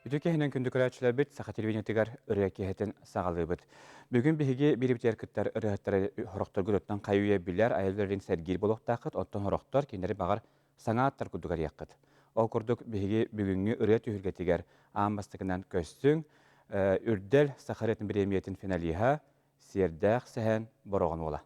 Ütükehinen kündükörәçülär bit sağa televizionietigar örəkihetin sağalıbıt. Bugün bihigi biribter kıttar ırıhıttara horoktor gudottan kayuya bilər ayılların sergil boloqtaqıt, ottan horoktor kenderi bağır sana attar kudugar yakıt. O kurduk bihigi bugünkü ırıya tühürgetigar ağambastıkından köstün, ürdel Sakharetin Biremiyetin finaliha serdaq sehen boroğun ola.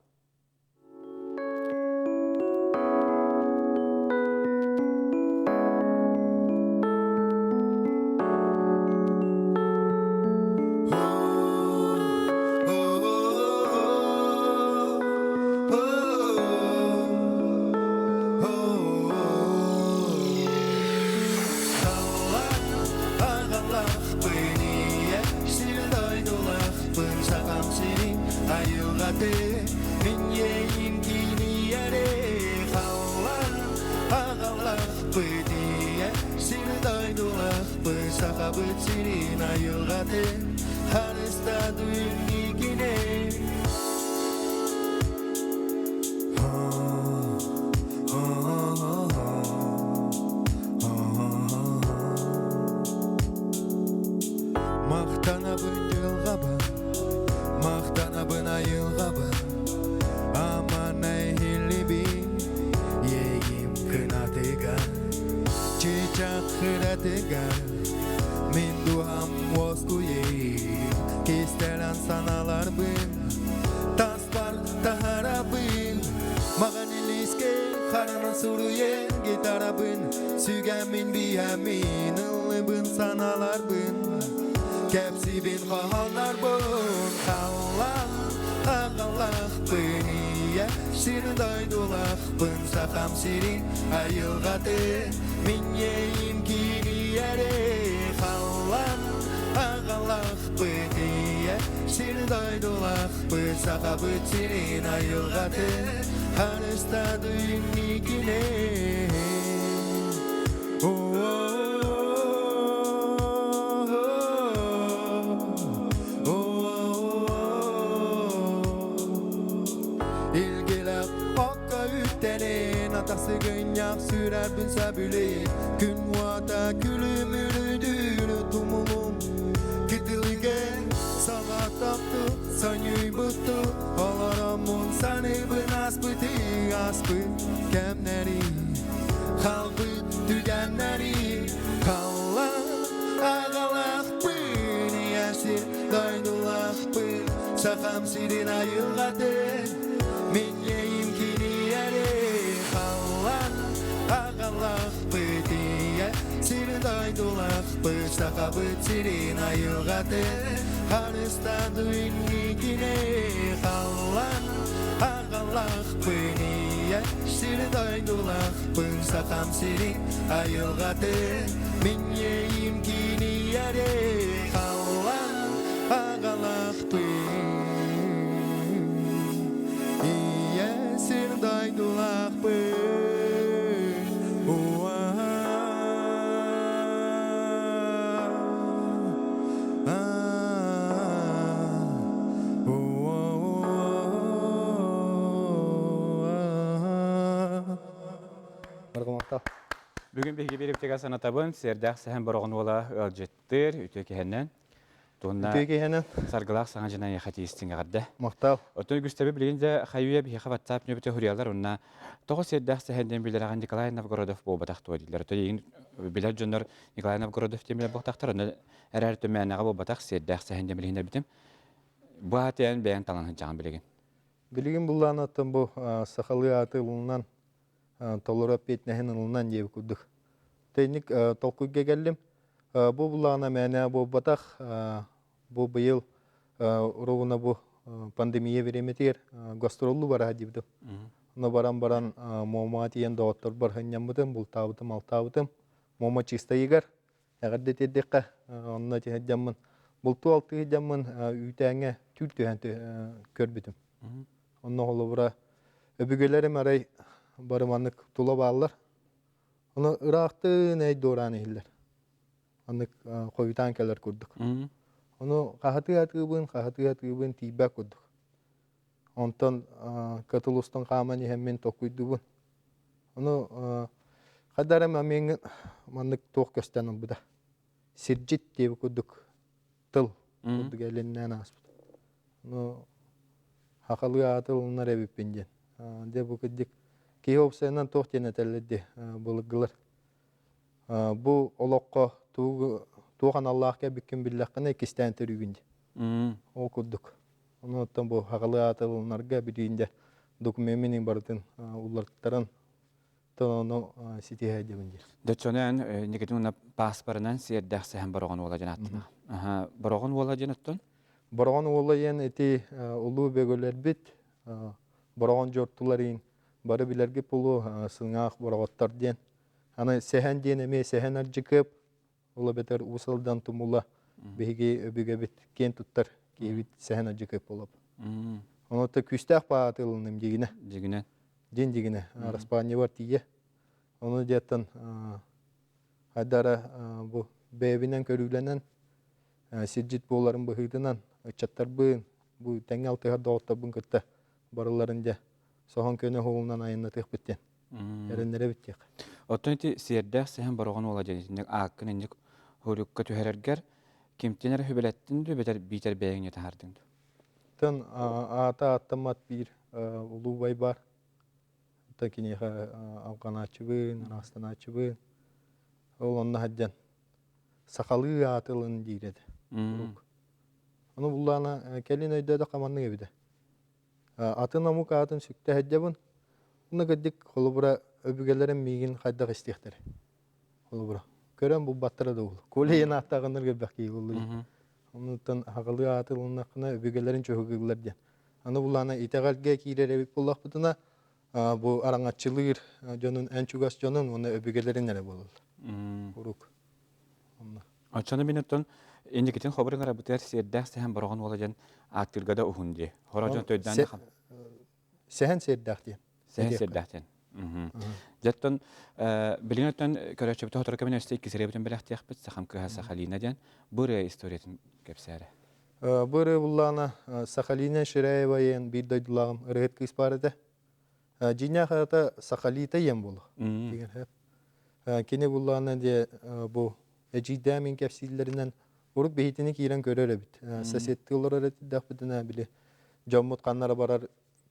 Bugün bir gibi bir sanatabın serdaq sehen boroğun ola öljettir ütükehenen. Ütükehenen Sargılaq sana jana yaxati istinga gadda. Muhtal. Otun güstebi bilginde xayuya bir WhatsApp nöbete huriyalar onna toğu serdaq sehenden bildirağın Nikolay Novgorodov bu bataqtı odillar. To yin bilad jönler Nikolay Novgorodov temile bataqtar onna erer tömәнәгә bu bataq serdaq sehenden bilginler bitim. Bu hatiyen beyan talan jağın bilgin. Bilgin bullan attım bu sahalı atılından Tolorap etnehen ılından diye kurduk. Teknik tolkuga geldim. Bu bulana mene bu batak bu bıyıl ruğuna bu pandemiye veremetir. Gastrollu var hadibdi. Ona baran muamatiyen doktor barhanyam bıdım bul tavıdım al tavıdım. Muama çista yigar. Eğer de tedekka onunla cehedamın bultu altı hedamın ütenge tültühen körbüdüm. Onunla olubura öbügelerim aray barımanlık tula bağlar. Onu Irak'ta neydi oran ehiller. Onu koyutan keler kurduk. Onu kahatı atığın tibbe kurduk. Ondan katılustan kamanı hemen tokuydu bu. Onu kadarım amengin manlık tok göstenim bu da. Sirjit diye kurduk. Tıl. Kurduk elinden aspıt. No hakalı atılınlar ebip bingen. De bu kırdık. Ki opsayından toh deneteledi bulgular. Bu olokko tuğan Allah'a bükken billahkana ikisten terügünde. O kurduk. Onu ottan bu hakalı atılınlarga birinde dokumeminin barıtın ulartların onu sitihe edeminde. Дөтчөнөн никетуна паспорынан сиердах сәһәм борогон ола жанаттына. Борогон ола жанаттан? Борогон ола ен эти улуу бөгөлер бит. Борогон жортуларын бары билерге пулу сыңаах бороготтар ден. Аны сәһән ден эме сәһән аржыкып ола бетер усалдан тумула беге өбүгө бит кен туттар кебит сәһән аржыкып болуп. Оны та күстәк паатылыным дигине. Дигине. Ден дигине. Распание бар тие. Onu diyetten hadara bu beybinden körüglenen sircit boğuların bıhıdınan çattar bığın bu tengel tıhar doğutta bın kıtta barılarınca soğan köyüne hoğundan ayında tıh bitten. Erenlere bittik. Ottun iti sierdах сәһәм борогон ола жанаттан ақын инек хурукка түһәрергер кимтенер хүбелеттин дü beter biter бәйгне тахардын. Tın ata attamat bir ulu bay var. Takini Afgan açıbın, Arastan açıbın. Onun haccan sakalı atılın diredi. Onu bullana kelin öyde de kamanlı gibi de. Atın amuk atın sükte hacjabın. Onu gıddık kolubura öbügelerin migin kaydak istihleri. Kolubura. Gören bu battıra da ol. Kole yeni attağınlar gibi bakıyı oldu. Onun tan hakalı atılın akına öbügelerin çoğugılar diyen. Onu bullana itegalge kirerevik bullak butuna. Bu arangatçılır canın en çugas canın onu öbügelerin nere bolur. Uruk. Açanı binetton indiketin haberin ara biter sierdах сәһәм борогон ола жан актыргада ухунди. Хораҗан төйдән дә. Sehen serdах diye. Сәһән sierdахтен. Жаттан билинеттен көрәчә бит хатыр кемен әсте кисере битен беләхтияк бит сахам кыһа Сахалина дигән бүре историятын кепсәре. Бүре буллана Сахалина Шираева ен bir дойдулагым ырыгыт кыз бар иде. Jinya hata Sakhalita yem bulu. Kene bullana diye bu ecidamin kefsillerinden vurup behitini kiren görür bit. Sesetti olur öğretti dağıtına bile. Cammut kanlara barar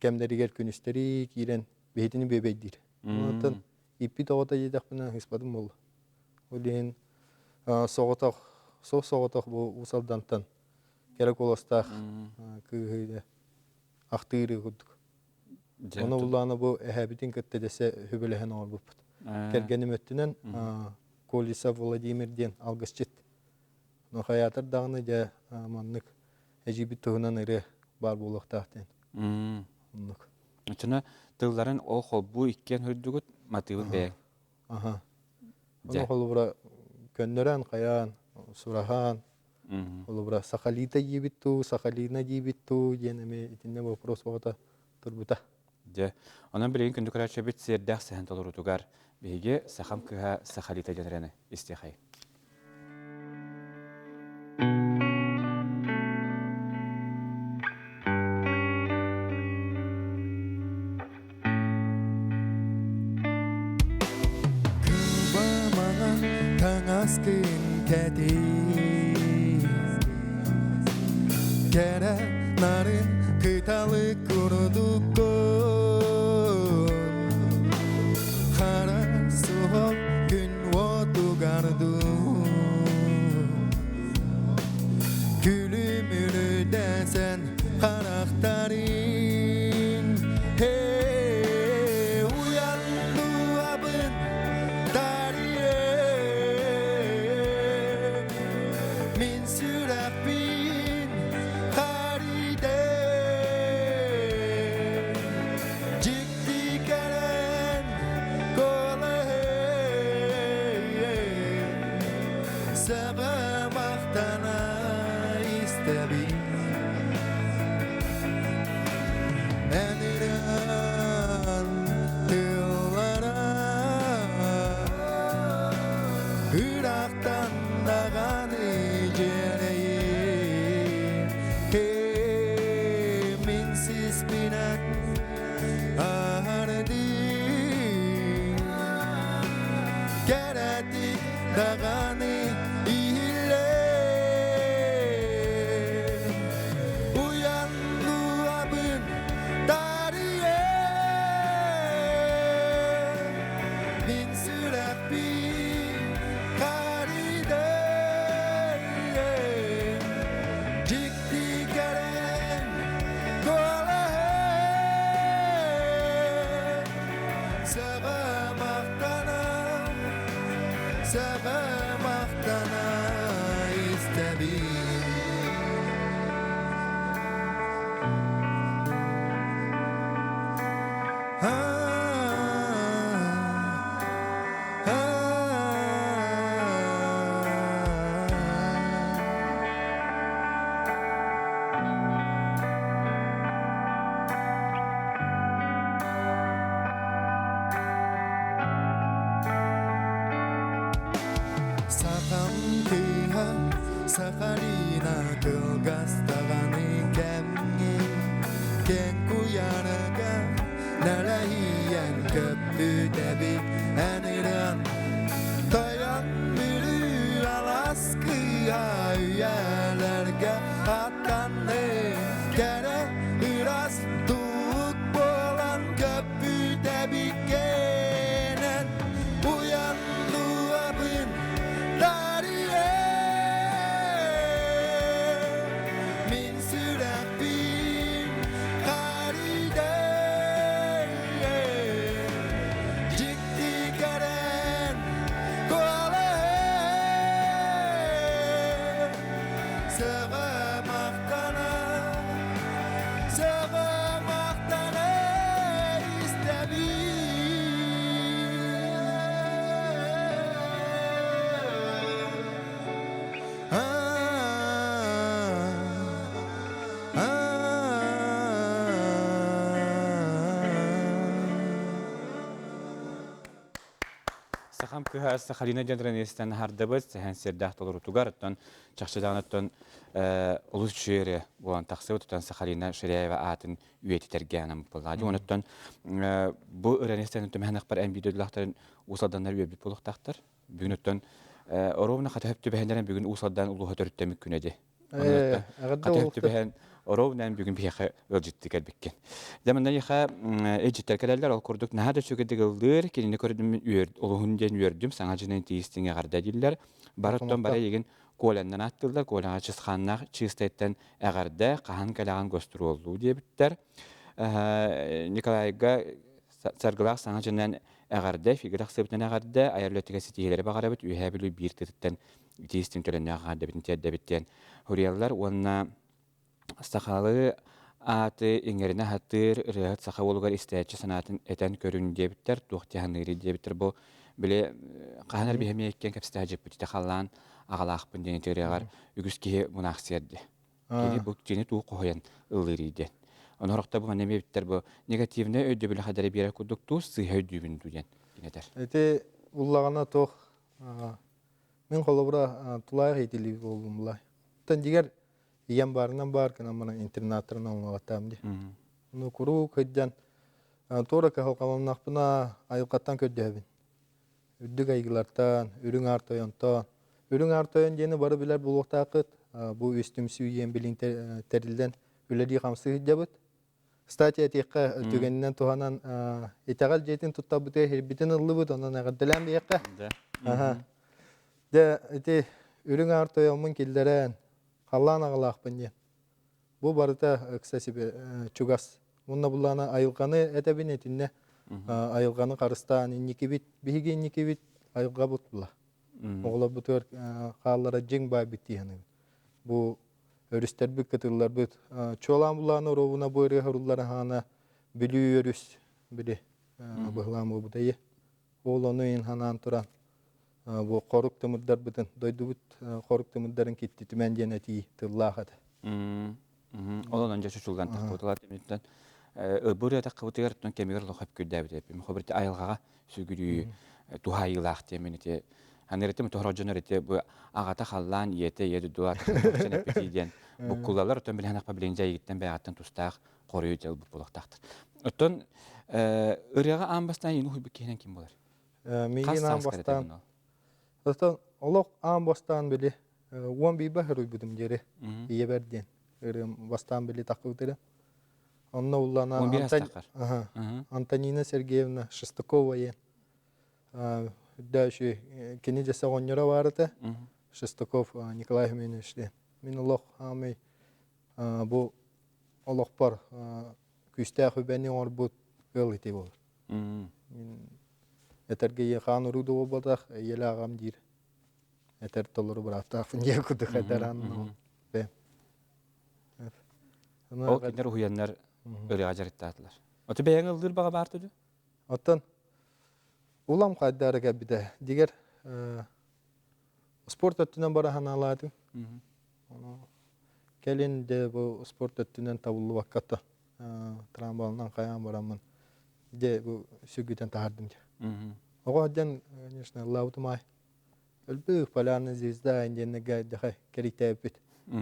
kemleri gel günüsteri kiren behitini bebeydir. Ondan ipi doğata yedakına hispadım bulu. Olehin soğutak bu usaldantan gerek olastak kıyıda aktırı kurduk. Onu bullana bu ehabitin kıttedese hübülehen olbup. Kergenim öttünen Kolisa Vladimir diyen algısçıt. No hayatır dağını ja manlık ejibit tuğunan ere bar buluq tahtен. Çuna tılların o hol bu ikken hürdügüt motivin bey. Onu hol bura könnören kayan surahan. Hol bura Sakhalita yibittu, Sakhalina yibittu yeneme itinne вопрос вата турбута. Же, онан билеген күндү көрәчә бит сердах сәһән толыру тугар. Биге сахам кыһа Сахалита жанраны истихай. Kıvamanan tangaskin kedi Kere narın kıtalı kuruduk gün votu gardu Gülümünü desen karakterin Hey uyandı abın tarihe Min sürabin haride Cikti keren Sabamahtana istebi Eniren tıllara Irak'tan dağan icereyi Minsiz binen ahardi Geredik dağanı ihir Sığmaktana istedim. Sakam kıha sakarina kılgas tağani kemgi ken kuyanaga narahiyan köptü debi aniran Toyan bülü alaskıya üyelerge attandı kere biraz tuğuk bolan köptü debi genen uyandı abın Dariye min sürekli haride ciddi gelen kole sığmaktana istedim. Сахам кыха Сахалина жанренестен хардабыз, hän сердах толору тугарыттан, чақшыдағыныттан улус жүйері болан тақсы өтіттен Сахалина Ширяева атын үйеті тергенім болады. Оныттан бұл өренестен өттім хәнақ бар ән бейдöділақтарын усалданлар үйе біп болуқтақтар. Бүгін өттен оровына қата хөпті бәхендерін бүгін усалдан улуға төріттемік күнеді. Қата хөпті бәхен оровынан бүгін бейхе өлжітті кәлбеккен. Демінен еха әжеттер кәлелер ол көрдік нәді сөкедік ылдыр, кеніне көрдім олығын ден өрдім, саңа жинын тейістіңе қарда дейлер. Барыттан бара еген көленнен аттылдар, көленға чызқаннақ чызтайттан әғарда қахан кәлаған көстір олу дебіттер. Николайға сарғылақ саңа жинын әғарда, фигірақ сыбытын әғарда, айарлөттігі сетейлері бағара біт, үйе білу бір тетіттен тейістің төленне ағарда бітін тәдді Хуриялар онына Сақалы аты еңеріне хаттыр рыхат сақа олығар істәтші санатын әтән көрін дебіттер, туқтияғаныры дебіттер бұл біле қағанар бейхеме еккен кәпсті әжіп бүтіті қалан ағалақпын дені тегіріғар үгіз кейі мұнақ серді. Кені бұл жені туық қойын ұлыры еді. Оны орақта бұл әнеме біттер бұл негативіне өйді білі қадары бері күрдік тұз сыйға өйдігін дүйен. Әте ұллағана тоқ мен қолы бұра тұлайық етілі болдым бұлай. Тан дегер Iyam barından barken ama internatlarına anlatamdı. Onu kuru kıddan. Tora kahal kavam nakpına ayıkattan ködübün. Üddük aygılardan, ürün artoyantan. Ürün artoyan yeni barı biler buluq taqıt. Bu üstümsü yiyen bilin terilden üledi kamsı hıcabıt. Stati etiqqa tügeninden tuhanan itagal jetin tuttabıtı herbitin ıllıbıt. Ondan ağaddilen bir yaqqa. De eti ürün artoyanmın kilderen Халлан ағалақ бінде. Бұл барыта, кстати, чугас. Мұнна бұллана айылғаны әтәбін етінне. Айылғаны қарыстан, иннекі бит, бігі иннекі бит, айылға бұт бұла. Оғыла бұтыр қалалара жең бай бітті. Бұл өрістер бүк кітірлер бұт. Чолан бұланы ровына бойры ғырулары ғана білі өріс білі бұғылан бұдайы. Ол оны ең ғанан тұран. Bu koruk tımırlar bütün doydu bit koruk tımırların gitti tümen ceneti tırlağadı. Olan önce çocuklar takıtılar demekten. Buraya takıtılar tüm kemiğler lokap güdevdi. Muhabbeti ayılgağa sügülü tuhayılaq demenite. Hanırıtım tuhracanırıtı bu ağata hallan yete yedi dolar sen pekiden. Bu kullar tüm bilen haqqa bilince gitten bayattan tustaq qoruyu jel bu bulaqtaqtır. Ötön ırığa ambastan yeni huy bikenen kim bolar? Migin ambastan. Zaten Allah ambastan bile 11 bahar budum jere. İyi verden. Ambastan bile takıtılar. Onunla ullanan Антонина Сергеевна Шестаковая. Дальше кенеже сагоньора барыты. Шестаков Николай Хмельевич. Мен Аллах амей бу Аллах бар күстә хөбәне ор бу өлите булыр. Этерге хан уруду болбатах еле агам дир. Этер толору братафын же кудук этеран. Бе. Ол кинер уяннар өрөга жарыттаатылар. Оты бәйәң ылдыр бага бар туду? Оттан улам кайдарга биде. Дигер спорт өттүнөн бара ханалады. Келин де бу спорт өттүнөн табылуу вакытта трамбалынан каян барамын. Де бу сүгүтен тардым. Ого ден, конечно, лаутмай. Өлбү полярный звезда инденеге дахай керитепит.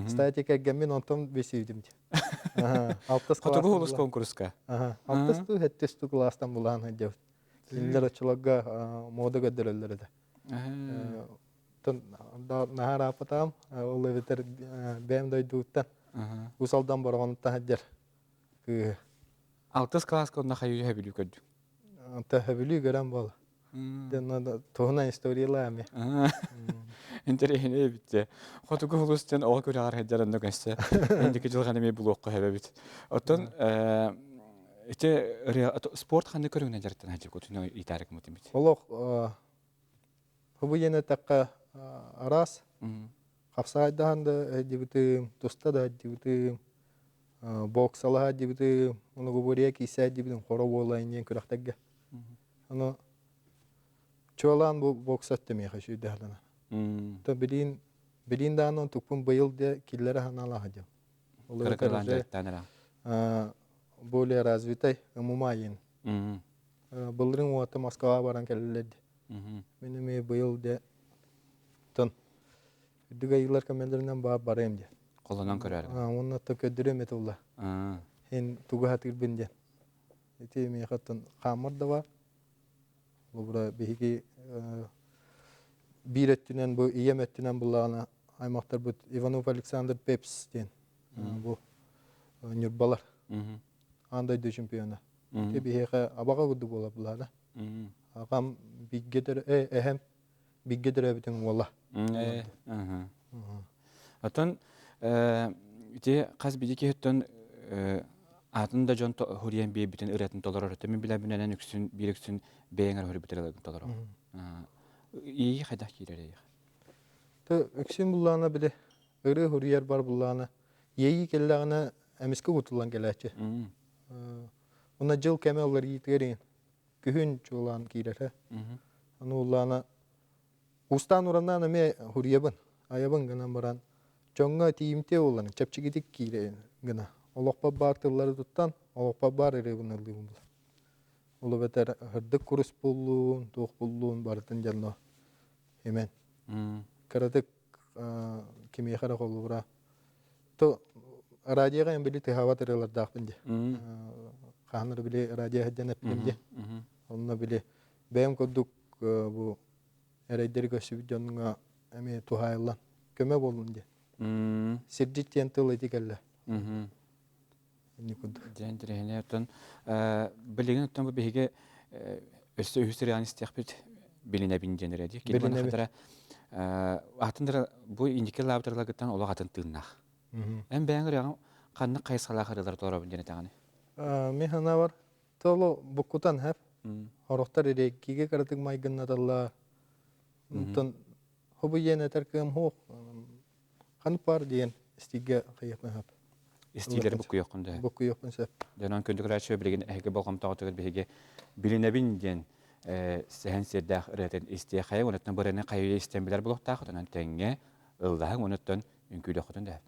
Кстати, как гамин онтон бесивдим. Алтыс Котугу улус конкурска. Алтыс ту хеттес ту класстан булан хадев. Киндер очулага мода gödөрөлөр да. Тон нахар апатам, ол ветер бем дойдуттан. Усалдан барганта хадер. Алтыс класска онна хаю хабилүү көдү. Анта хабилүү көрөм бол. Ден тоона историялами. Интерехне битте. Котугу улустан ол көрөгөр хадерен көсө. Эндики жылганы ме блокко хабибит. Оттон спорт ханды көрүнө жартан хажы көтүнө итарык мутимит. Олох хубуйене такка арас. Капсайданды дибити туста да дибити боксала дибити уну губурия кисе дибитин хоро болайын көрөктөгө. Аны чолан бу боксат деме хашы дәлдана. То билин данон тупун быйыл де киллере ханала хадым. Олар Кыркыландыртанара. Более развитой умумайын. Былрын уаты Москва баран келеледі. Меніме быйыл де тон. Үдігі айылар комендерінен барайым де. Қолынан көрәрі. Онна то көдірем еті ұла. Хен туғы хатыр бінде. Эти мехаттан қамыр да бар. Бұра бейгі bir ettinen bu iyem ettinen bullağına aymaktar bu Ivanov Alexander Peps den. Bu nürbalar. Andaydı şampiyona. Tabi heka abaga gudu bola bullağına. Ağam biggedir ehem biggedir bütün valla. Atan ite qaz bidiki hütten atında jon huriyen bir bütün üretin dolar ötemi bile binenen üksün bir üksün beğener huri bitireler dolar. İyi hayda kirere. Ta üksün bullağına bile ırı huriyer bar bullağına yeyi kellağına emiske gutulan gelaçı. Ona jıl keme olar yitgerin. Kühün çoğulan kirere. Onu bullağına ustan orandan eme huriyebin. Ayabın gana baran. Çoğunga tiyimte olan çapçı gidik kire gana. Olokpa bar tılları tuttan, olokpa bar ere bunaldı bunlar. Olu beter hırdık kurus bulluğun, toğ bulluğun barıtın canlı. Hemen. Karadık kimiye karak olu bura. To radiyaga en bili tehava tereler dağpınca. Kahanları bile radiyaya hedden epince. Onunla bile beğen koduk bu ereyderi gösü videonuna emi tuhayılan. Köme bolunca. Sircit yentıl etikelle. Дендер эне тон билеген тон бу беге өсө үсүрән истехбит билине бинденер эди. Килбен хатара атындыр бу индике лабдырлагыттан оло атын тыннах. Эм бәңгер канны кайсала харылар тора биндене таганы. Механа бар. Толо букутан хап. Ороктар эре киге каратык майгынна талла. Тон хобу йене теркем хо. Хан пар диен стиге кыяпма хап. İstiler bu kuyakında. Bu kuyakın sep. Dönen köndükler şöyle bilgin ehge balgam tağıtır bilgi bilinebin gen sehen serdağ üreten istiye kaya onattan barene kayıya istembiler buluk tağıtın tenge ıldağın onattan ünküyle kutunda.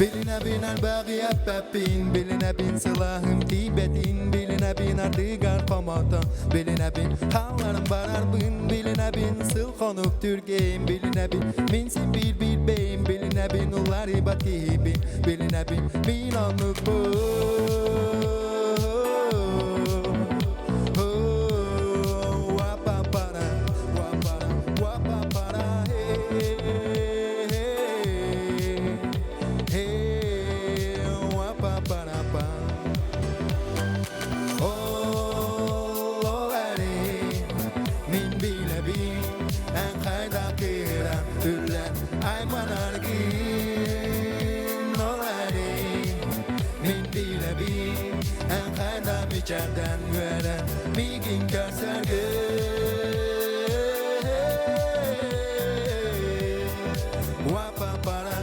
Biline biner bagiye pepin, biline bin silahın tibetin, biline bin ardıgar komata, biline bin halların barar bin, biline bin sil konuk Türkiye'm, biline bin minsin bir beyim, biline bin ular ibat gibi, biline bin milyonluk bu. min bilebin en kaynam içerden veren migin körsörgü wapa para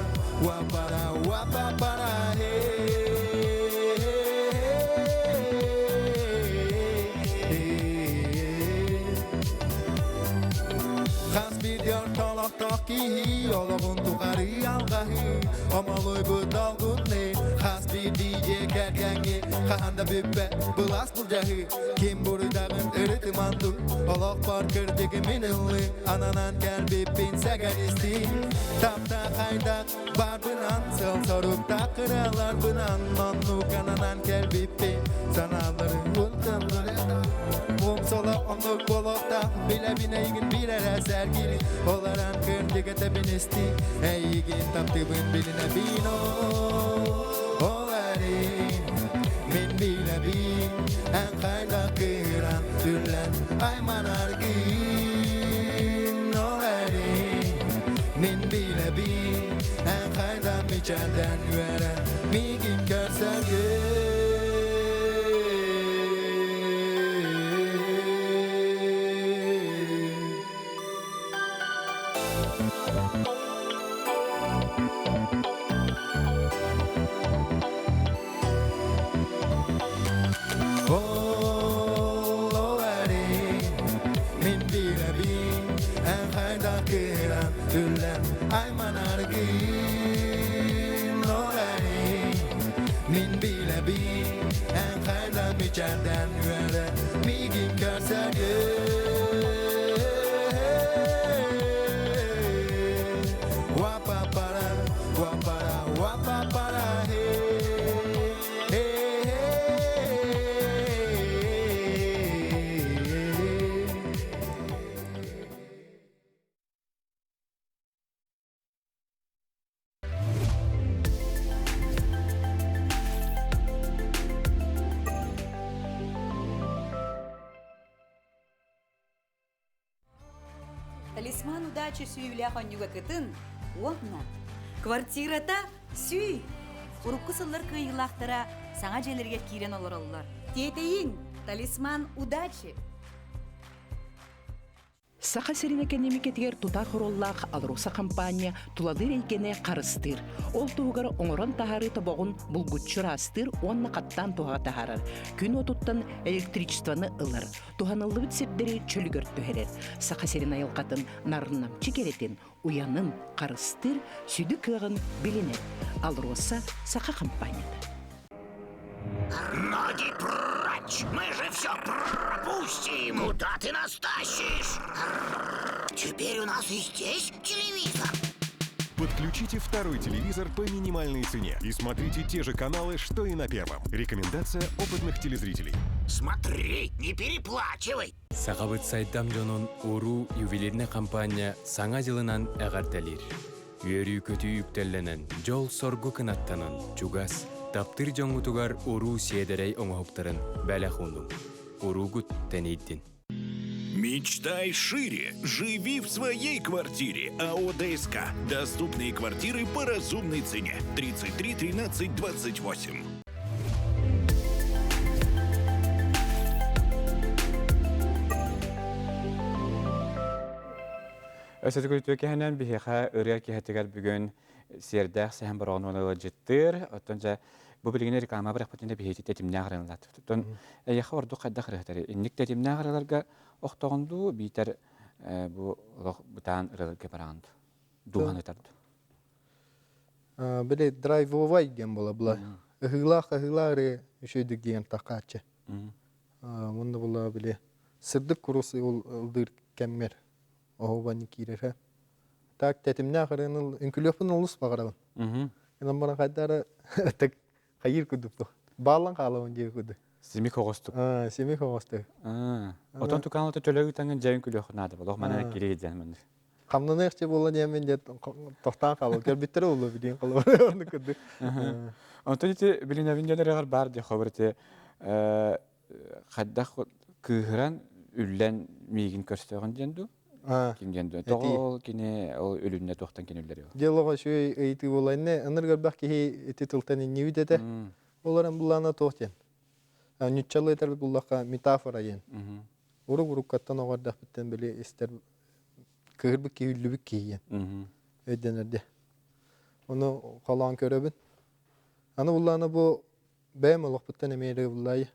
Hasbidiyor tolaktakihi Olağun tukarı algahi Amalıy bu dalgun ne Hasbi diye kergengi Kahanda büppe Bulas bulcahi Kim buridağın ırıtı mandu Olak parkır digi minilli Ananan gel bippin seger isti Tapta kaydak bar bınan Sıl sorup da kıralar bınan Nonluk ananan gel bippin Sanaları untanları sola onluk bolokta bile bineygin birer sergili olaran kırdık tepinisti eygin taptığın biline bino olari min bile bin en kayda kıran türlen ayman argin olari min bile bin en kayda içerden veren migin kör sergi ayman argin olari min bile bin en kaynam içerden vere migin körserge wapa para he Талисман удачи сүйүлэх онюга кытын, уонна. Квартирата сүй. Урукку сыллар кыйылақтара саңа желерге кирен олар олар. Тетейин, талисман удачи. Саха серинекен немекетигер тута хороллах алруса компания туладыр эйкене карыстыр. Ол тугар оңорон тахары табогун булгутчур астыр, онна каттан туга тахарар. Күн отуттан электричествоны ылар. Туханыллыбыт сепдери чөлгөр төһерер. Саха серин айылкатын нарыннамчы керетин, уянын карыстыр, сүдү кыгын билинер. Алруса саха компанияда. Ноги прочь! Мы же все пропустим! Куда ты нас тащишь? Теперь у нас и здесь телевизор. Подключите второй телевизор по минимальной цене и смотрите те же каналы, что и на первом. Рекомендация опытных телезрителей. Смотри, не переплачивай! Сағабыт сайдам жонун уру ювелирне компания саңа жылынан әғарталир. Үйөрі көтü үктелленен, жол соргу кынаттанын, чугас, таптыр жоңутугар уру седерей оңохуптарын бәлі хундум. Уругут тенейдин. Мечтай шире. Живи в своей квартире. АО ДСК. Доступные квартиры по разумной цене. 33 13 28. Ösötükültüğü kehenen bir heqa ırıya kehetegar bugün serdağ sehem baronunu jittır. Otonca bu bilgini reklama bırakpatında bir heyeti tetimne ağrınlat. Oton yaqa ordu qaddaq rıhtari. İnnik tetimne ağrılarga oqtoğundu biter bu butan ırılarga barandı. Duhan ötardı. Böyle drive-over gen bola bula. Ihılaqüşüydük gen taqaçı. Bunda bula böyle sırdık kurusu ıldır kemmer. Oho bani kirer. Tak tetimne ağrının ünkülöpün olus bağıralım. Enam bana qaddara tak hayır kudup. Bağlan qalawın je kudu. Simik oğustuk. Simik oğustuk. Oton tukanlıta tölögü tangın jayın külöğü nadı. Oğuk mana kiri gideceğim ben. Qamdan eqçe bola diyemen de toxtan qalıb. Gel bitir oldu bilin qalıb. Onu kudu. Ondan iti bilin evinceler eğer bar diye xabarıtı qaddaq kıhıran üllen migin körstöğün jendu. Kim jendu. Toğol kine o ölünne toxtan kine ülleri yok. Dialoğa şu eyti bolayne anırgar bak ki titilten nividede. Оларын буллана тоқтен. Нүтчалы етер бұллаққа метафора ен. Уру каттан оғардақ біттен біле істер кығырбік кейілібік кейген. Өйденерде. Оны қалан көрөбін. Аны буллана бу бәйім олық біттен әмейрі бұллайы.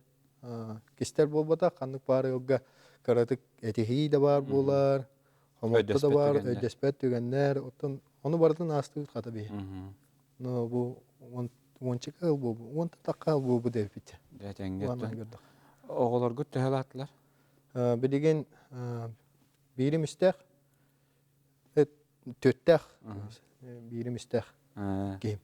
Кестер болбата қандық бары олға каратык этихи да бар болар. Хомотта да бар, өйдеспет түгеннер. Оны бардын астығыт қата бей. Но бу ончик ыл бу, онта таққа ыл бу деп бите. Оғылар күт төхел аттылар? Білеген бейрім істәқ, төттәқ, бейрім істәқ кейім.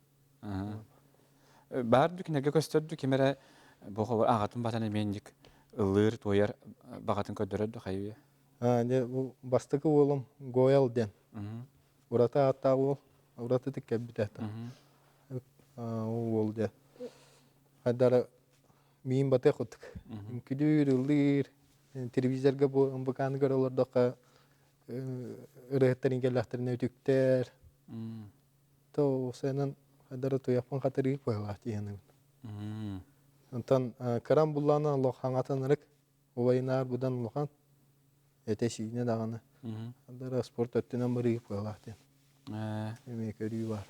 Бар дүкінерге көстөрді кемері бұғы ағатын батаны мендік ылыр, тойар бағатын көдіреді қайуе? Бастықы олым Гоял ден. Урата аттағы ол, урата тік кәббіт әтті. Ол де. Қайдары мейін баты құттық. Күдір, ылыр, телевизорға бұқаны көр олардыққа ұрығыттарын келләқтеріне өтіктер. Осының қайдары тұяқпан қатыры қойылға дейінің. Онтан қарам бұлланы лоқ хаңатын ұрық, олайынар бұдан лоқан, әтесігіне дағаны. Қайдары спорт өттінен бұры қойылға дейін. Емей көрі бар.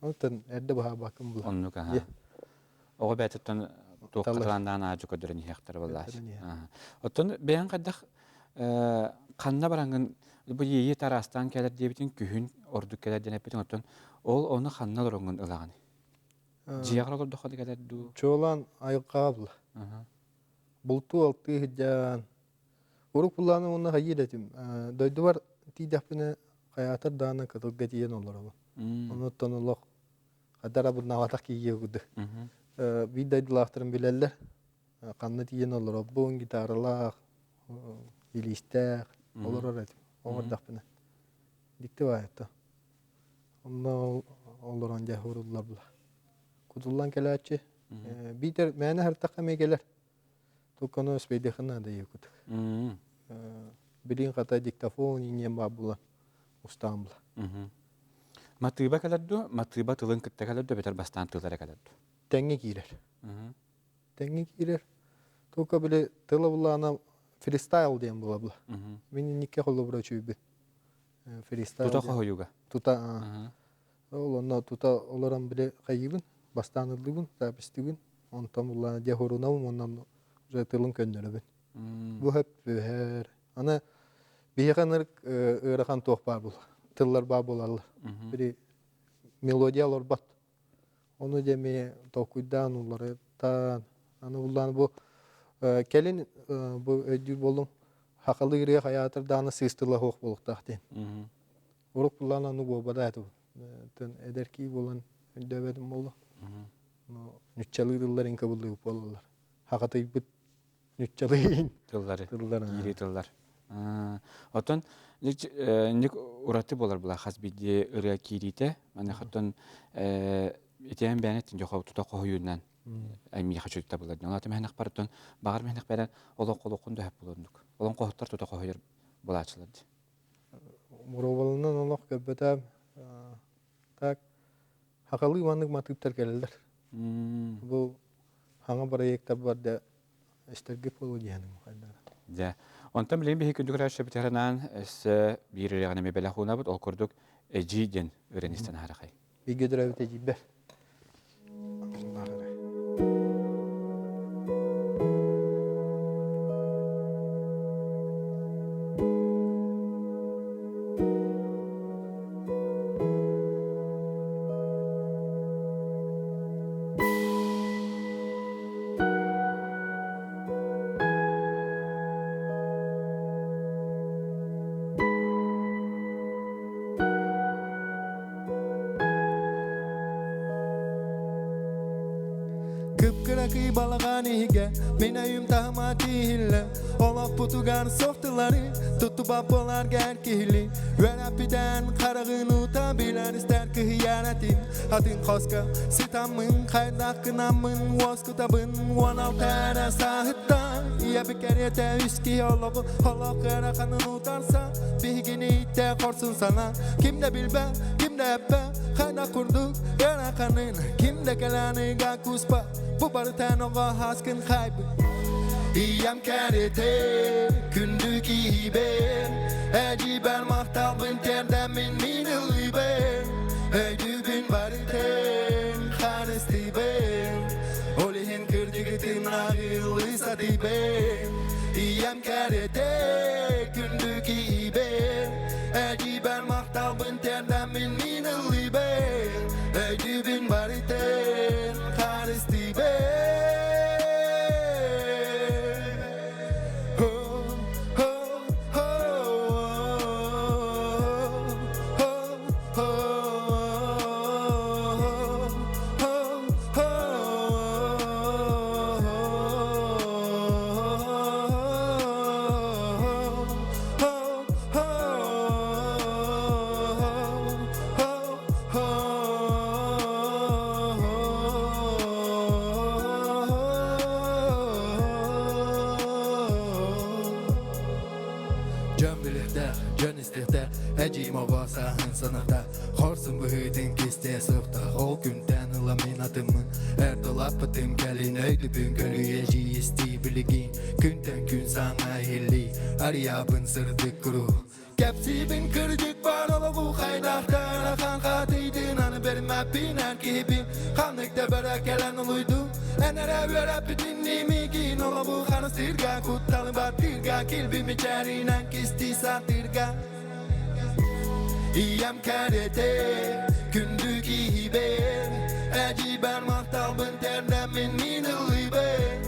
Онтан әрді бұға бақым бұла. Оннук, оғы бәтіттен туққатыландан ажы көдірін еқтір болар. Оттан бәйін қайдақ қанна бараңын бұл ейі тарастан кәлер дебетін күхін ордық кәлер денепетін оттан ол оны қанна лұрыңын ұлағаны. Жияғыр олырды қоды кәлер ду? Чоғылан айыққа бұла. Бұлту алты хыджан. Ұрық бұланы оны қайыр әтім. Дойды бар тейдәпіні қаятыр даны қытылға дейін олар олы. Оны тонылық қадара бұл нағатақ кейге күді. Бидайдылақтырын білелер. Қанны дейін олар. Бұн гитаралақ, елістәқ, олар әтім. Оңырдақ біне. Дикті байытты. Онда олар онжа хұрылар бұла. Кудуллан кәләтші. Бейтер мәні әртаққа мегелер. Тұлқаны өспейдіқына да екудік. Білін қата диктофон енен ба бұла. Ұстан бұла. Матыба кәләдді, матыба тылын күтті кәләдді, бетер бастан тылары кәләдді. Тәңе кейлер. Тәңе кейлер. Тұлқа білі тылы бұлана фристайл дейін бұла бұла. Мен неке қолы бұра чөйбі. Тута қойуға? Тута. Оларна тута оларан біле қайыбын, бастан ылдыбын, тәпістігін. Онтан бұлана де хорунауын, оннан тылын көндірібін. Бұл хөп бөхер. Ана бейған ұрық ұрақан тоқ бар бұла. Тыллар бар болалар. Бірі мелодиялар бат. Оны деме тоқуйдан олары таан. Аны бұланы бұл келін бұл өйдір болым хақылы кірге қаятыр даны сыстылы хоқ болықтақтен. Ұрық бұланы аны болбада әті. Әдер кей болан дөбедім болы. Нүтчалы тыллар енкі бұлды болалар. Хақаты бұт нүтчалы тыллары, кири тыллар. Отон, нек ураты болар бұла қасбейде ұрия кирите. Маны қаттон етеен бәнеттен жоқау тұта қойуынан әмей қачудықта болады. Олаты мәнақ барыттон, бағар мәнақ бәрін олың қолуқын дөйіп болуындық. Олың қоғыттар тұта қойыр бұла açылады. Мұровалынан олық көббетам. Так, хақалы ұмандық матыптар кәлілдер. Бұл хаңа проекттар бар да істерге болу дейінің қайдары. Онтан білейін бейі күндігір әші бітерінен әсі бір үріғаны мебелі қуына бұд, ол көрдік әжейден өреністен әріқай. Бейгедір әуіт әжейбер. Kıpkıraki balağan ihge Minayım tahmati hille Olak putugan softuları Tutu babalar gel kihli Verapiden karağın utabilen ister ki hiyanetin Hadin koska sitamın Kaydak kınamın Voskutabın Vanav kara sahıttan İya bir kerete üski olobu Olak kara kanın utarsa Bihgini te korsun sana Kimde bilbe, kimde ebbe Kaydak kurduk Kara kanın Kimde kelani gakuspa Bu barıtan oğa haskın kaybı İyem kerete Kündük iyi ben Eciber mahtabın terdemin minili ben Ödübün barıtan Kharıstı ben Olihin kırdıgıtın ağırlı satı ben İyem kerete Kündük iyi ben Eciber mahtabın terdemin minili ben Ödübün barıtan Kharıstı ben Can istehter, ecim avasahın sanata Horsun bu hüdün kiste sıkta O günden ılamin adımın Her dolap batım gelin öyle bün gölüyeci isti biligin Günden gün sana hilli Ariyabın sırdı kuru Kepsibin kırcık var ola bu kaynaktan Akan katıydın anı verme biner gibi Kanlıkta börek gelen oluydu Enere verip dinlimi giyin ola bu kanı sirga Kuttalı batırga kilbimi çerinen kisti satırga İyem kerete Kündük iyi ben Eciber mahtabın terdemin minili ben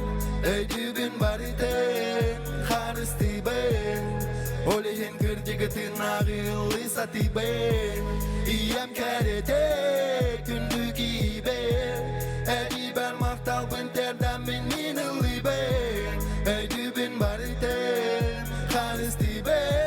Ödübün barıten Kharıstı ben Olihin kırcıgıtın ağırlı satı ben İyem kerete Kündük iyi ben Eciber mahtabın terdemin minili ben Ödübün barıten Kharıstı ben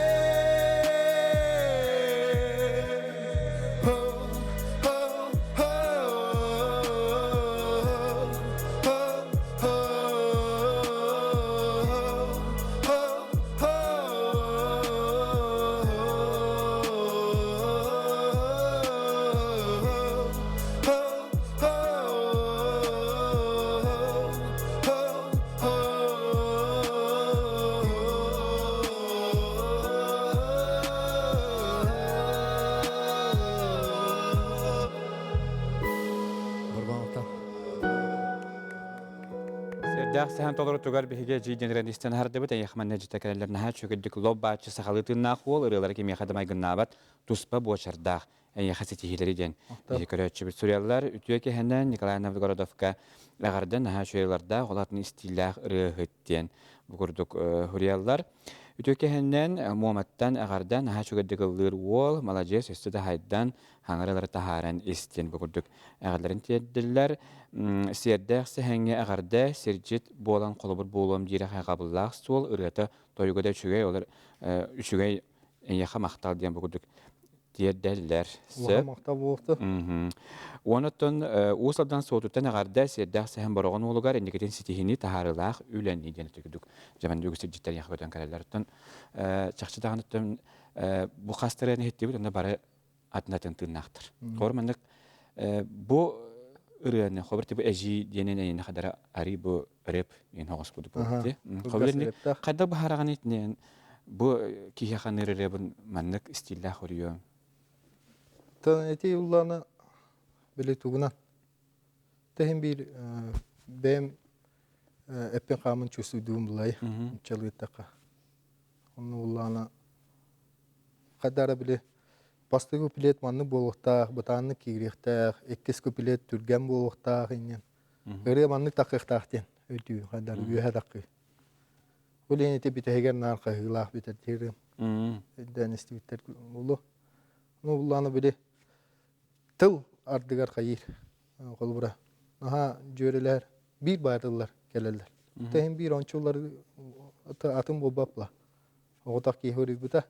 Serdak sahan tolor tugar bihige ji generalisten harda bit ayxman nejita kaleler naha çöküldük lob baçı sahalıtın naqol ırılar ki miyahada maygunnabat tuspa boçardaq ay xasiti hileri den köröçü bir suriyallar ütüke henden Nikolay Novgorodovka lagarda naha şöylarda olatın istillah ırıhıtten bugurduk huriyallar ütüke henden Muhammad'dan agardan naha çöküldük ılır wol malajes üstüde haydan hangaralar taharan isten bugurduk agarların tediller Serdak sehenge agarda serjit bolan kolobur bolum jire qabıllaq sol ırıta toygoda çügey olur üçügey yaxa maqtal diyen bugurduk diyedeller. Ulan maqtal boğdu. Onatın usaldan soğututan agarda serdak sehen boroğun olugar indiketin sitihini taharılaq ülen diyen tüküdük. Jaman dügüsü cidden yaxıdan kalelerden çaqçı dağınıtın bu xastarını hettibi onda bara atnatın tırnaqtır. Qormanlık bu ırıyanı xabartı bu eji diyenen ayına kadar ari bu rap en hoğuz budu boldu. Xabarni qadda bu haragan etnen bu kiyaxan rapın manlık istillah horiyor. Tan eti yollarına bile tuğunan. Tehim bir benim epen qamın çösüdüğüm bulay. Çalıttaqa. Onu yollarına qadara bile Bastığı pilet manlı boluqtaq, batanlı kiğriqtaq, ekkes pilet türgen boluqtaq inen. Öyle manlı taqıqtaq den. Ödü kadar üye taqı. Öyle ete biteger narqa hılaq biter terim. Denesti biter bulu. Onu bulanı bile tıl ardıgar qayır. Qolbura. Aha jöreler bir bayırlar gelirler. Tehim bir onçular atın bobapla. Oğutaq ki hori buta.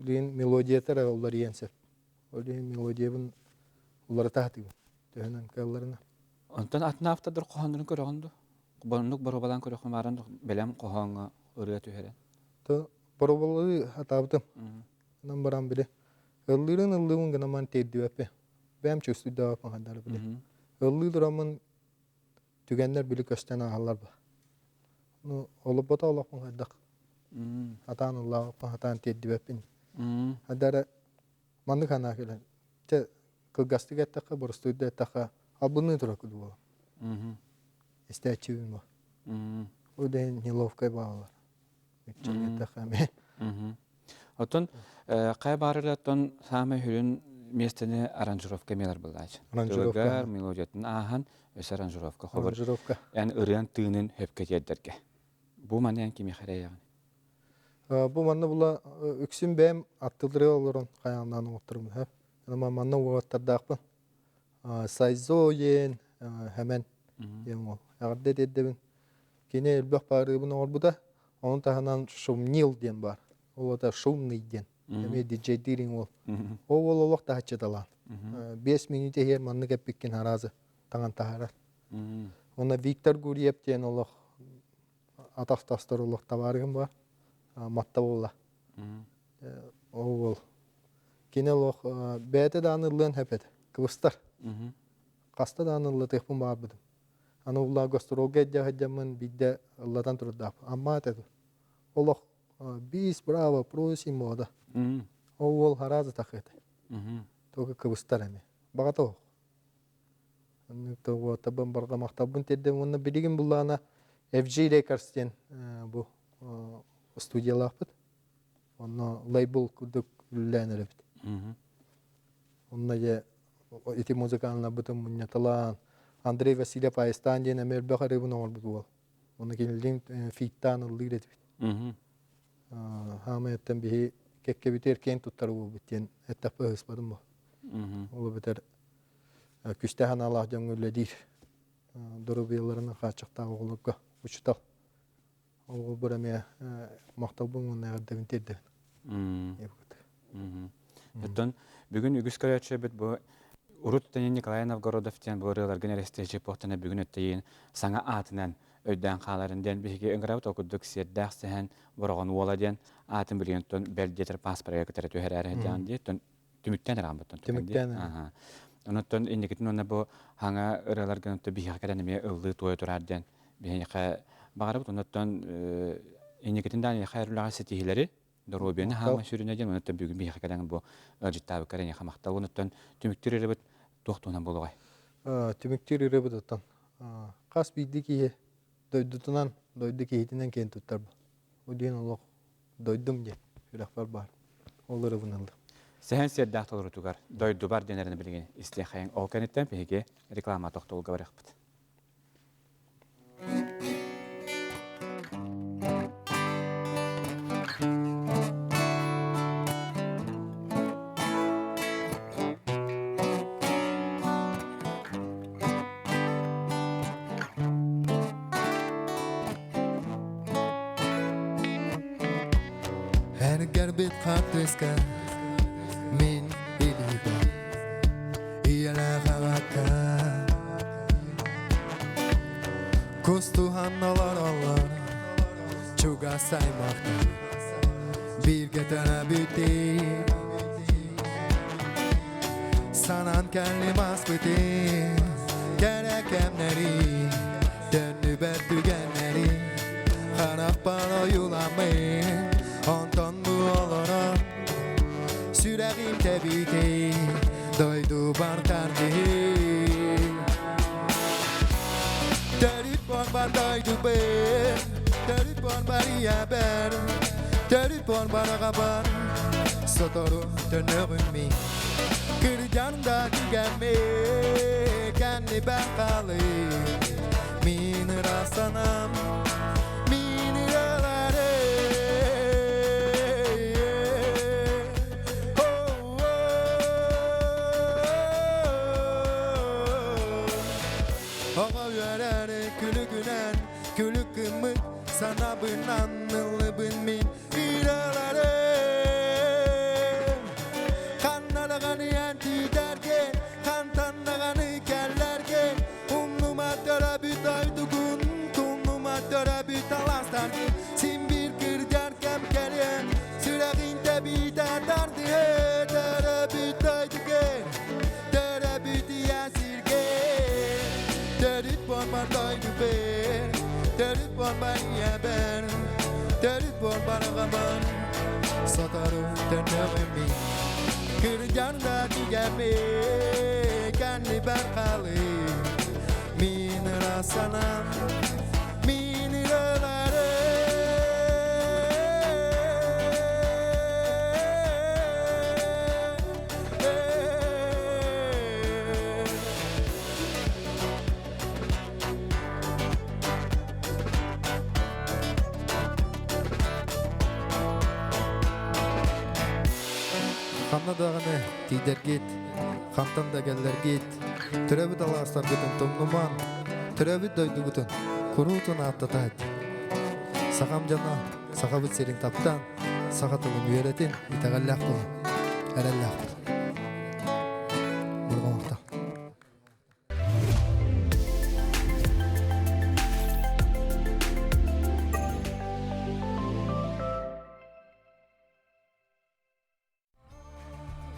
Ulen melodiyalar onlar yensep. Ulen melodiyabın onları tahtı. Tehenen kallarına. Ondan atna haftadır qohanırın köröğündü. Bonluk barobalan köröğün baran belem qohanı ırıya tüheren. Ta barobalı hatabıdım. Nambaran bile. Illığın gınaman teddi vepe. Benim çöstü daha kadar bile. Illığı duramın tügenler bilik kösten ağalar bu. Nu olup bota olak mı haydak. Hatan Allah, hatan teddi bepin. Hadara mandık hana kelen. Te kılgastık ettaka, borustuydu ettaka. Albını tura kudu bu. İsteyçivin bu. O da nilovkay bağlar. Ütçen ettaka me. Отон кай барылаттан самый хүрүн местене аранжировка мелер булгач. Аранжировка. Мелодиятын ахан өс аранжировка хобор. Aranjirovka. Yani ырыан тыынын höpke jedderge. Bu manen kimi xere ягын. Bu manna bula üksün bem attılırı olurun kayandan oturum hep. Ama manna uvattardaqpın. Sayzo yen hemen yen ol. Ağırda dedebin. Kene elbaq barı bunu ol bu da. Onun tahanan şumnil diyen var. O da şumni diyen. Deme DJ dirin ol. O ol olaq daha çedalan. 5 minüte her manna kepikkin harazı. Tangan taharar. Ona Viktor Guriev diyen olaq. Ataqtastar olaq tabarığım var. Matta ola. O ol. Kene olaq bete da anılığın hepet. Kıvıstar. Kasta da anılı tekpun var budım. Ana ulla gastrolga edeceğimin bir de Allah'tan turda. Amma dedi. Olaq bis bravo prosimo da. O ol harazı takıdı. Toka kıvıstar emi. Bağata o. Anlıkta o taban barga maktabın tedde onu biligin bullana FG Records diyen bu studiyalar yapıt. Ona label kuduk üllener yapıt. Ona ya iti muzikanla bütün munyatalan Andrei Vasilyev Ayestan diyen emel bakarı bunu oldu bu. Ona geldiğin fittan ıldır edip. Hama etten bihi kekke biter ken tutar bu biten etapı hıspadım bu. Olu biter küstehan Allah cangülle değil. Durup yıllarına kaçıkta oğulukka uçutal. O buraya maktabın onu nerede bitirdi. Оттон бүгүн үгүс көрөчү бит бу Урут тенен Николай Новгородов тен бурылар генерестечи похтана бүгүн өттөйүн саңа атынан өйдөн каларынден биги өңгөрөп окудук сиэддах сehen боргон уола ден атын билгентон белдетер паспорт көтөрө төһөрөр ден ден түмүттен рамбыттан Түмүттен. Онотон индикитин онна бу хаңа ыралар генте биги академия ылды тое турарден биги багарып онотон индикитин дани хайрлага сетихилери Доробияны хама сүрүнөдөн онотон бүгүн биги академия бу ылжыттабы карани хамактал онотон түмүктөр элебит тохтуна болгой. Tümüktür ürebet otan. Kas bildi ki doydutunan doydu ki hitinden ken tutar bu. O diyen Allah doydum diye. Şuraflar var. Olur bunaldı. Сehen сиэддах толорутугар дойду бар денерини билген истехайын ол кенеттен биги реклама токтолга баракпыт. Her gerbet katreska min iliba iyala havaka Kostuhannalar Allah Çuga saymakta Bir getene bütti Sanan kellimas bütti Gerekemleri Dönü bertügenleri Harap bana yulamayın Ondan bu olarak Süreğim tebiti Doydu barkardı Dörüp borbar doydu ben Dörüp borbar yaber Dörüp borbar kabar Sotoru dönürüm mi Kırcanımda tükenme Kendi ben kalayım Min rasanam Min raları Oğa yörere külükünen Külükümü sana bınanlı binmin İraları Kanlarağını yenti derken Kantanlarağını kellerken Umnuma törabüt aydugun Kumnuma törabüt alastarken Sin bir kırcarkem keren Süreğinde bir tatardı Törabüt aydugen Törabüt yasirgen Dörüt borbar doydu baya ben Dörüt bol baragaman Satarım dönememi Kırcanda digemi Kendi berkali Min rasanam Min röları Kanna dağını tider git, kantan da geller git. Türevi dalarsan bütün tumnuman, türevi doydu bütün, kurutun atlatat. Sakam cana, sakabıt serin taptan, sakatılın üyeretin, itagallak tulun, erellak tulun. Burgamakta.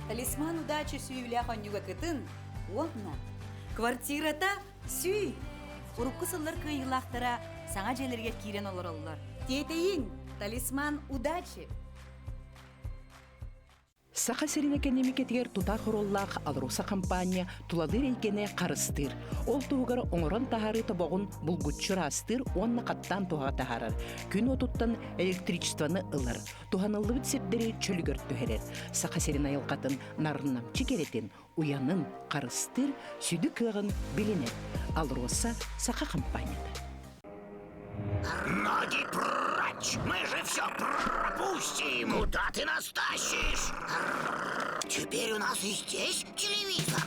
Талисман удачи сүйүле хонюга кытын, онна. Квартирата сүй. Урукку сыллар кыйылактара саңа желерге кирен олороллар. Тетейин, талисман удачи. Саха серинеке немекетигер тута хороллах алруса компания туладыр эйкене карыстыр. Ол тугар оңорон тахары тобогун булгутчур астыр, онна каттан туга тахарар. Күн отуттан электричествоны ылар. Туханыллыбыт сепдери чөлгөр төһерер. Саха серин айылкатын нарыннам чигеретин, уянын карыстыр, сүдү кыгын билинет. Алруса саха компанияда. Ноги прочь! Мы же все пропустим! Куда ты нас тащишь? Теперь у нас и здесь телевизор.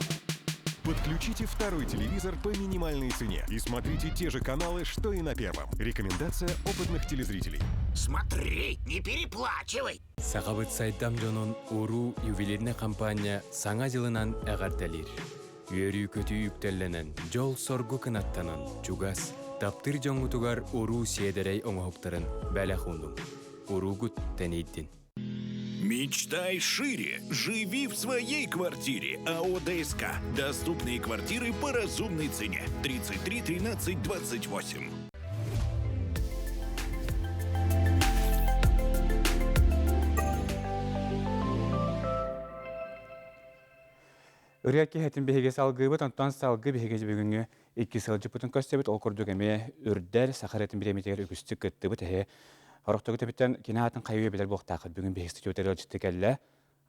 Подключите второй телевизор по минимальной цене и смотрите те же каналы, что и на первом. Рекомендация опытных телезрителей. Смотри, не переплачивай! Сағабыт сайдам жонун уру ювелирне компания саңа жылынан әғарталир. Үйөрүү көтүү үктелленен жол соргу кынаттанын чугас таптыр жоңутугар уру седерей оңохуктарын бәләхундум. Уругут тенейдин. Мечтай шире. Живи в своей квартире. АО ДСК. Доступные квартиры по разумной цене. 33 13 28. Үрәкке хәтин беһеге салгыбыт, онтан салгы беһеге бүгүнгү 2 сылжы бутун көстөбүт ол курдук эме үрдәр сахаретин биремитер үгүстүк кыттыбыт эһе. Хорохтогу тепиттен кинаатын кайы билер бохтакыт бүгүн беһисти жөтөр өлчүттүкелле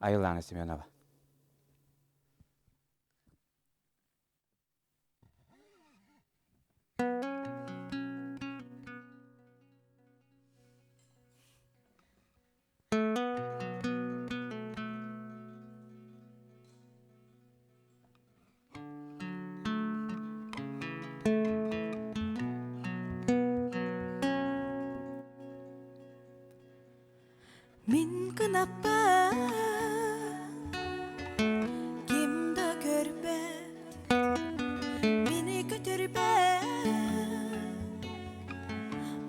Айылана Семенова. Min kınappa kimde körbet mini götürbet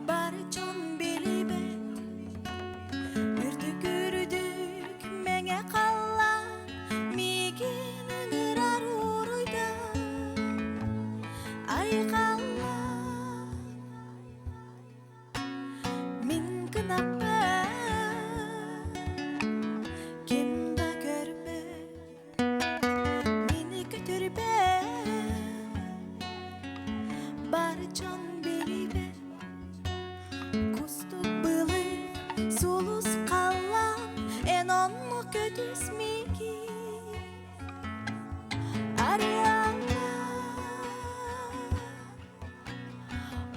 barçon bilibet ürdük ürdük menge kalla miginin ırar uruyda ay kalla min kınappa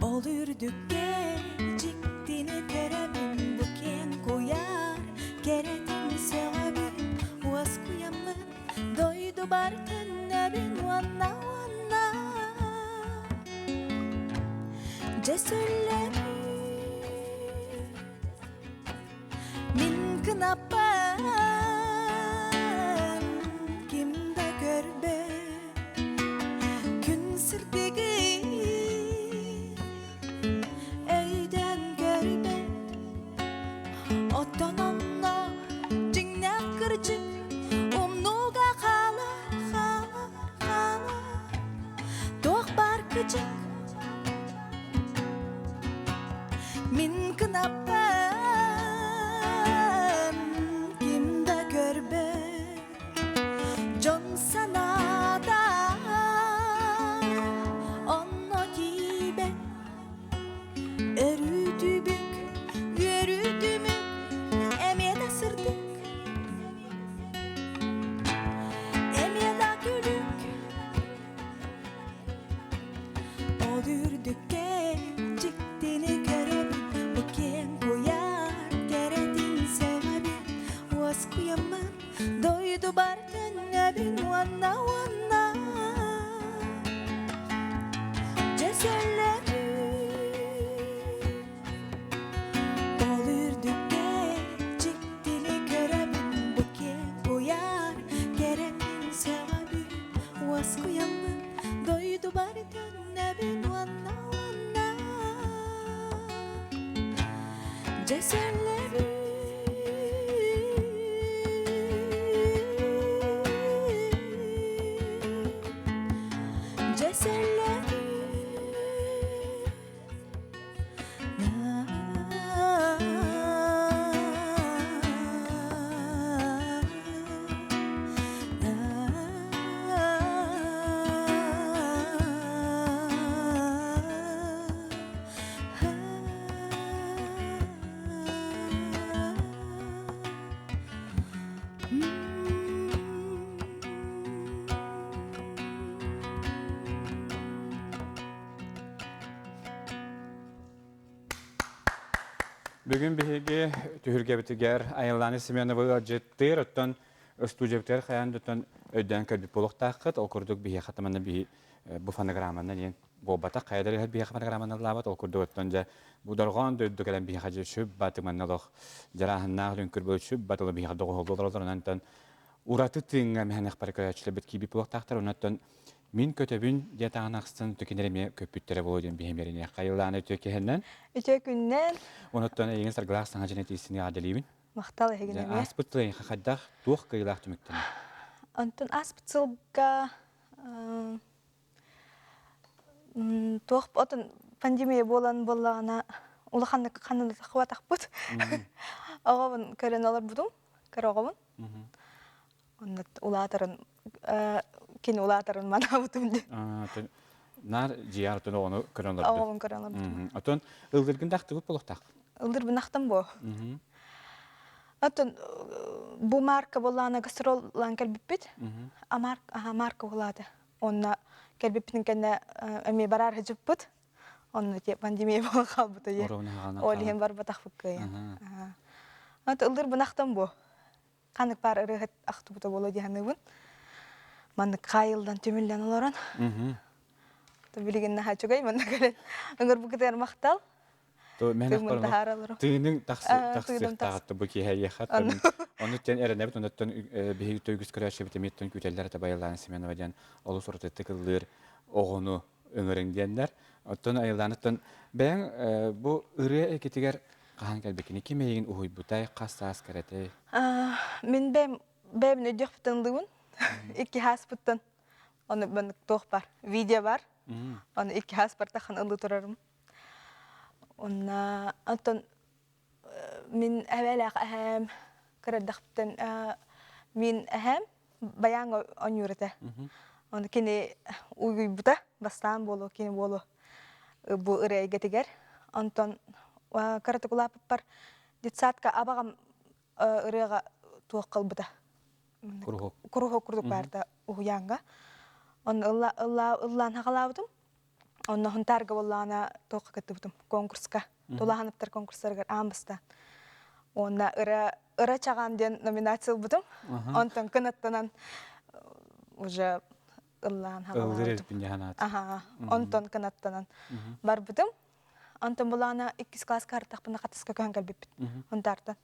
Olurdükçe ciktini teremin buken koyar keretin sevabin uas kuyamın doydu bartın nebin vanna vanna cesurleri min kınapan kimde görbe gün sırtigi Otononno cingna kırcık umnuga kalar Doğ barkıcık Min kınapan kimde görbe Jon sanada Onno dibe Örüdübük Yürüdümük Emyede sırdık Emyede gülük Olürdükke Ciktini görebil Bu ken koyar Geredin sevebil Was kuyamın Doydu bardan Nebin wanna wanna Ceselleri Olürdükke Ciktini görebil Bu ken koyar Geredin sevebil Was kuyamın Doydu bardan Nebin wanna wanna Ceselleri Ceselleri Бүгін бігі түхірге бітігер Айыланы Семеновы жеттір, оттан студиябітер қаян оттан өйден көлбіп болуқтақыт, ол күрдік бігі қатыманы бігі бұ фонограмманы, ең болбата қайдар бігі фонограмманы лабат, ол күрдік оттан жа бұдарған дөйдік әлем бігі қажы шүп батыманы лоқ жарахыннағы дүнкір бөй шүп батылы бігі қадығы олдылар, онан ураты тыңға мәханық барекалатшылы біткі біп болуқтақтар, онан Min kötebün yatağın aksın tükenlerime köpütlere boluyum bihemlerine. Kayıllağını ötükehenden. Ötükünden. Onuttan eğin sargılaq sana jenetisini adelimin. Maqtal egeneme. Aspıtlayın xaqaddaq tuğ kıyılaq tümükten. Ondan aspıtılga tuğ otun pandemiya bolan bolana ulaqanlık qanını taqvataq bud. Ağabın kören alır budum. Kör ağabın. Ondan ulatırın Ken ulatırın mana butumdu. Nar ciğertini onu kırınlardı. Ağabın kırınlardı. Atın ıldırgın daqtı bu buluqtaq. Ildırgın daqtım bu. Atın bu marka bolana gastrollan kelbipit. Marka boladı. Onna kelbipin kenne emi barar hıcıpıt. Onna pandemiya bolan qalbıtı. Olihem var bataq fıkkı. Atın ildırgın daqtım bu. Qanik bar ırıqıt aqtı buta bolu dihanıbın. Manı kayıldan tümülden olaran. Bilgin naha çogay manı kalen. Öngör bu kadar maqtal. Tığının taqsır tağıttı bu ki hayyahat. Onu ten erenebit ondan bihi tögüs kıraşı bitemetten küteller tabayılan Semenova'dan olu sortu tıkılır oğunu öngörün diyenler. Ondan ayılanıttan ben bu ırıya eketiger qahan kelbekini kimeyin uhuy butay qassas karate. Min bem ne diyor tanıdığın. İki haspıttan. Onu ben tohpar. Video var. Onu iki haspıtta kanalı turarım. Ona anton min evvelak ahem karadıktan min ahem bayan onyurte. Onu kini uyuy buta bastan bolu kini bolu bu ıraya getiger. Anton karatıkula papar ditsatka abagam ıraya tuğkal buta. Kuruhuk barda uyanga. Onu ıllan haqalabdım. Onu huntarga bollana toqa katibdim konkurska. Tolahanıptar konkurslarga ambastan. Onu ıra çağan diyen nominasiya buldum. Ondan kınattanan уже ıllan haqalabdım. Ondan kınattanan bar buldum. Ondan bollana 2 klas kartaq bana qatiska köhan kalbipit. Huntardan.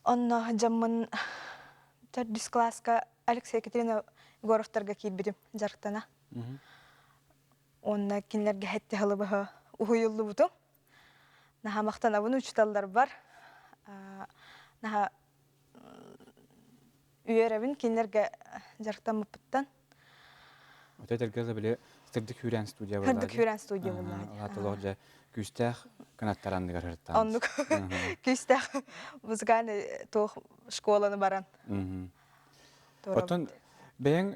Onu jamman Terdis klaska Alexey Ekaterina Gorovtarga kiybidim jarktana. Onna kinlerge hetti halıbıha uhuyullu butum. Naha maqtana bunu uçtallar var. Naha üyerebin kinlerge jarktan mıpıttan. Ötetergeze bile sırdık hüren studiya var. Hırdık hüren studiya var. Hatırlarca güstah Канаттарандыгар хырттан. Оннук күйстә музыкальный тух школаны баран. Отон бәң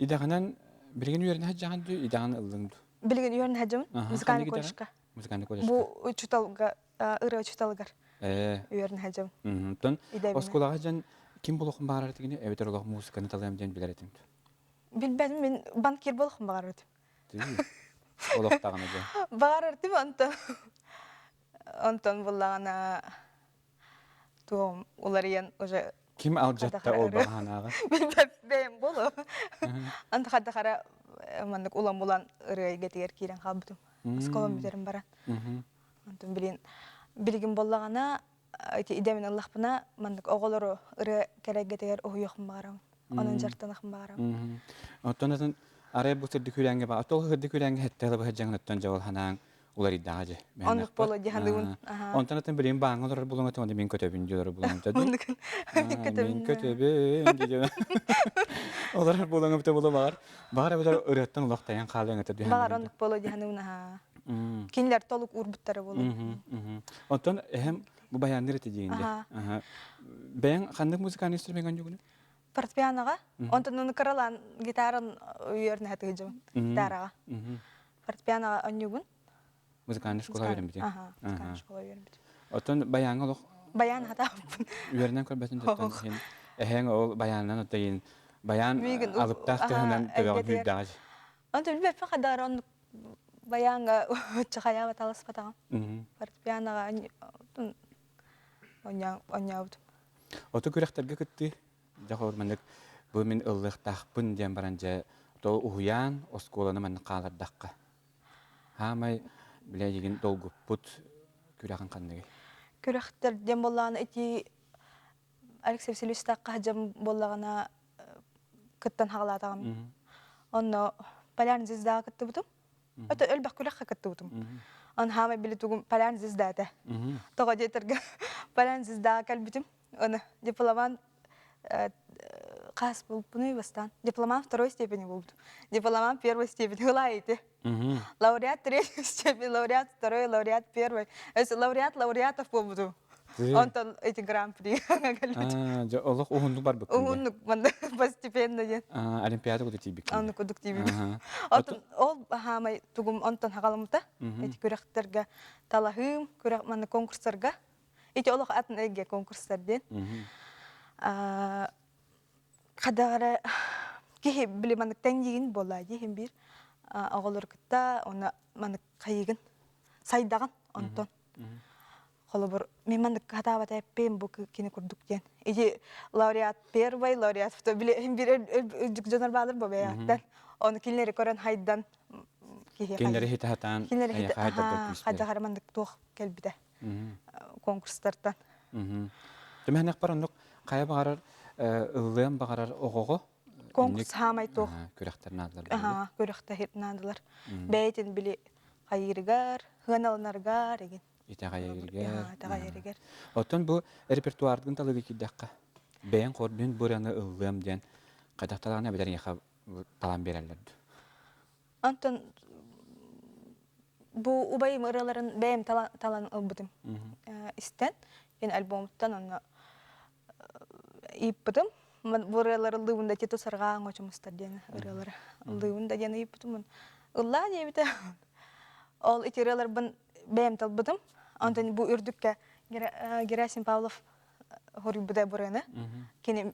идағанан билген үйеріне хаджаған ду, идаған ылдыңду. Билген үйерін хаджым, музыкальный колледжка. Музыкальный колледжка. Бу учуталга, ыры учуталгар үйерін хаджым. Тон, осколаға жан ким болуқын бағарар дегені, әбетер олақ музыканы талайым ден білер етімді. Билбәдім, мен банкир болуқын бағарар едім. Олақтағын еді. Бағарар едім, онтон болағана туғым, олар ен уже... Ким ал жатта ол бағанаға? Бәйім болу. Анты қадда қара, мандық улан болан ыры кетігер кейрен қалбытым. Сколам бітерім баран. Онтон білген болағана, идемін Аллахпына, мандық оғылыру ыры кәрек кетігер оғыйоқын бағарам. Onun jartanaqın bağıram. Ondan araya bu sırdı külenge bağ. Tol hırdı külenge hetteli bu heccanattan jawal hanan ular iddaacı. Onluk bolu jahandın. Ondan bilim bağın olur bulun atı min kötebin diyor bulun atı. Onluk min kötebin diyor. Onlar bulun atı bulu bağır. Bağır bu öğretmen ulaqtayan qalın atı diyor. Bağır onluk bolu jahandın ha. Kinler toluk urbutları bolu. Ondan hem bu bayanlar eteceğinde. Ben kandık müzikan instrümanı yok. Fortepianoga, ondan onu karalan gitarın uyarını hatırlayacağım. Gitaraga. Fortepianoga oynuyorum. Müzikal şkola öğrenmedi. Aha, müzikal şkola öğrenmedi. Ondan bayan olur. Bayan hata. Uyarından kalbetinde tutan. Hen o bayandan otayin. Bayan alıp tahtından devam büyüdüğü. Ondan bir kadar on bayanga çakaya batalas patağım. Fortepianoga oynuyorum. Otu kürekterge gitti. Jahor mandık bu min ıllık taqpın diyen baranca tol uhuyan oskolanı mandık qalar daqqa. Hamay bileyigin tol gupput küreqin qandıgı. Kürekter diyen bollağına iti Alexey Vasilievich taqqa hajam bollağına kıttan haqlatağım. Onu Palyarny Zvezdaga kıttı butum. Öte ölbaq kürekqa kıttı butum. On hamay bili tugum Palyarny Zvezdada. Toğa jeterge Palyarny Zvezdaga kalbitim. Onu diploman Қас болып бұны бастан. Дипломан второй степени болды. Дипломан первой степени. Лайты. Лауреат третьей степени, лауреат второй, лауреат первой. Лауреат лауреатов болды. Он-то эти гран-при. Олық ұғындық бар бүкінде? Ұғындық постепенно ден. Олимпиада көді тейбік. Оны көдік тейбік. Ол хамай тұғым онтан хағалымыта. Эти күректерге талахым, күрек конкурстарға. Эти олық атын әйге конкурстар ден. Қадағара кеге білі маңық тәңдеген болады, хем бір ағылыр күтті, оны маңық қайығын, сайдаған, онтон. Қолы бұр, мен маңық қатабат әппен бұл кені күрдік ден. Еде лауреат первой, лауреат фото, хем бір үлдік жонар бағылыр бұл бәяқтан. Оны кенлері көрін хайдан кеге қайық. Кенлері хеті хатан қадағара маңық тоқ кәлбіді конкурстардан. Түмәнек бар ондық қая бағарар, ыллыян бағарар оғығы? Конкурс хамай тоқ. Көріқтер надылар. Көріқтер надылар. Бәйтін білі қайырығар, ғаналынарғар еген. Ите қайырығар. Оттан бұл репертуардың талығы кеддаққа. Бәйін қордың бұраны ыллыян ден қайдақталағына бәдәрін еқа талан берәлерді. Антон, бұл ұбайым ұраларын бәйім талан ылбыдым. Истен, мен альбомыттан оны иппытым. Ұралары лывында тету сарғаң очымыстар дені ұралары. Лывында дені иппытым. Ұлла дебіті. Ол ити ұралар бәйім талбыдым. Антон, бұл үрдікке Герасим Павлов хорибыда бұрыны. Кені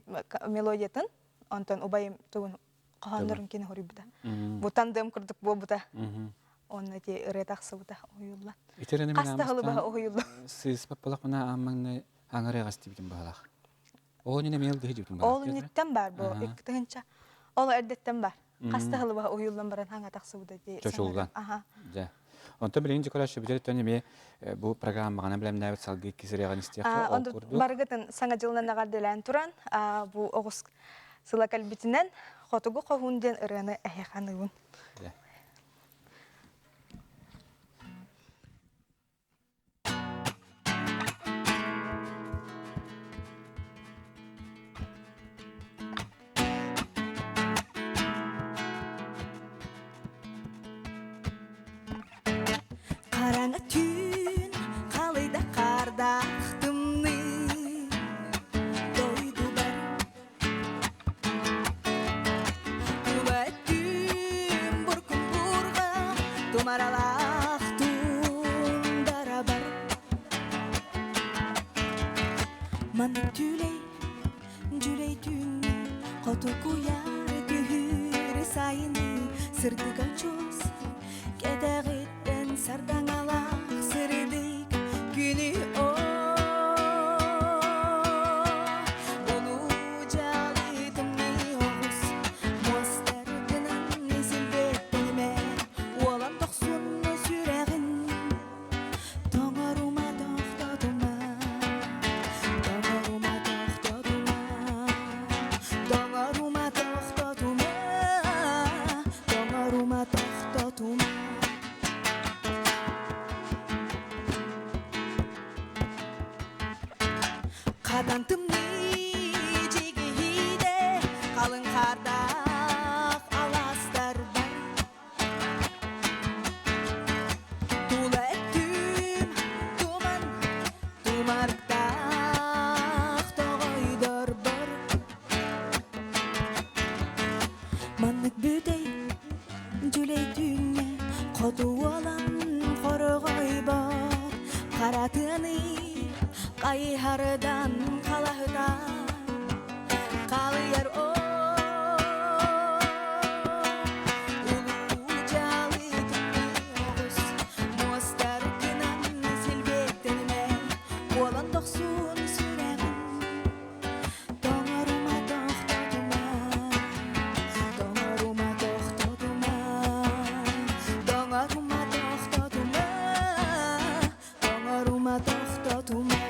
мелодиятын. Антон, ұбайым тұғын қағандырын кені хорибыда. Бұл тандым күрдік бұл бұда. Оны те ретақсы бұда ойылла. Қастағылы бұға ойылла. Сіз папалақ мұна амаңны аңырай қасты бітім бағалақ. Ол нені мейлді хеджіктің бағалақ? Ол неттен бар бұл, ектігінші. Ол әрдеттен бар. Қастағылы бұға ойылдан баран аңа тақсы бұда. Чошулдан. Онта білейін жекорашы бітер өттені ме бұл программағана білемін әуіт салғы кесіреген істеқі ол көрді? Барғытын саңа жылынан ағардылан тұран, бұл оғыз сыла кәлбетінен қотығы қоғынден ұрғаны әйеқанығын. Қараңғы түн Manık tüley, cüley tünne Kotu kuyar tühür sayını Sırdık açoz, keteğitten sardan alak Sırdık günü o Ulu calıtımni oğuz Mostarıkınan silbettenime Olan toksun süreğin Toңaruma toқтатума Тоңарuma тоқтатума Тоңарuma тоқтатума Тоңарuma тоқтатума Қадантымны жегейде қалың қардақ аластар бар Тула әттім туман тумарықтақ тоғайдар бар Маннык бүдей жүлей түнне қоту алан қорғай бар Қаратыны қайхардан қалахыда қалыяр о Улу жалытымны оғыз Мостаркынан сілбеттеніме Olan тоқсун сүрәғін Тоңарыма тоқтатума Тоңарыма тоқтатума Тоңарыма тоқтатума Тоңарыма тоқтатума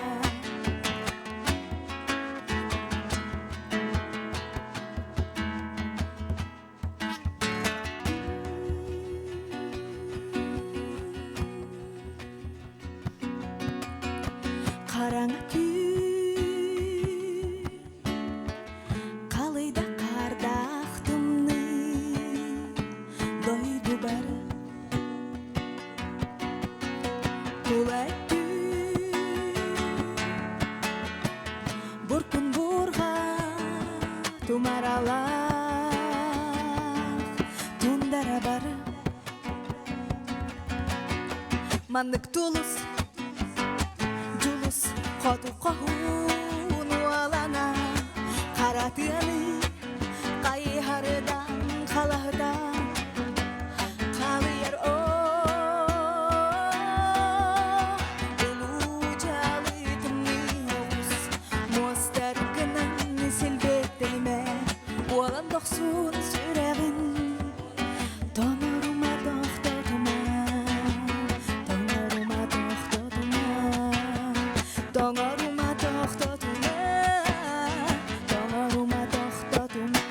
Қараңғы түн қалайда қардақтымны дойду бары Тула түн бір күн бұрға тумаралақ тундара бары Маннык тулус Julus kotu kohun walana Karatını kayhardan kalahdan Kalıyar o Ulu calıtımni oğuz Mostarkınan silbettenime Olan doksun süreğin Toңaruma toқтатума Тоңарыма тоқтатума Тоңарыма тоқтатума Тоңарыма тоқтатума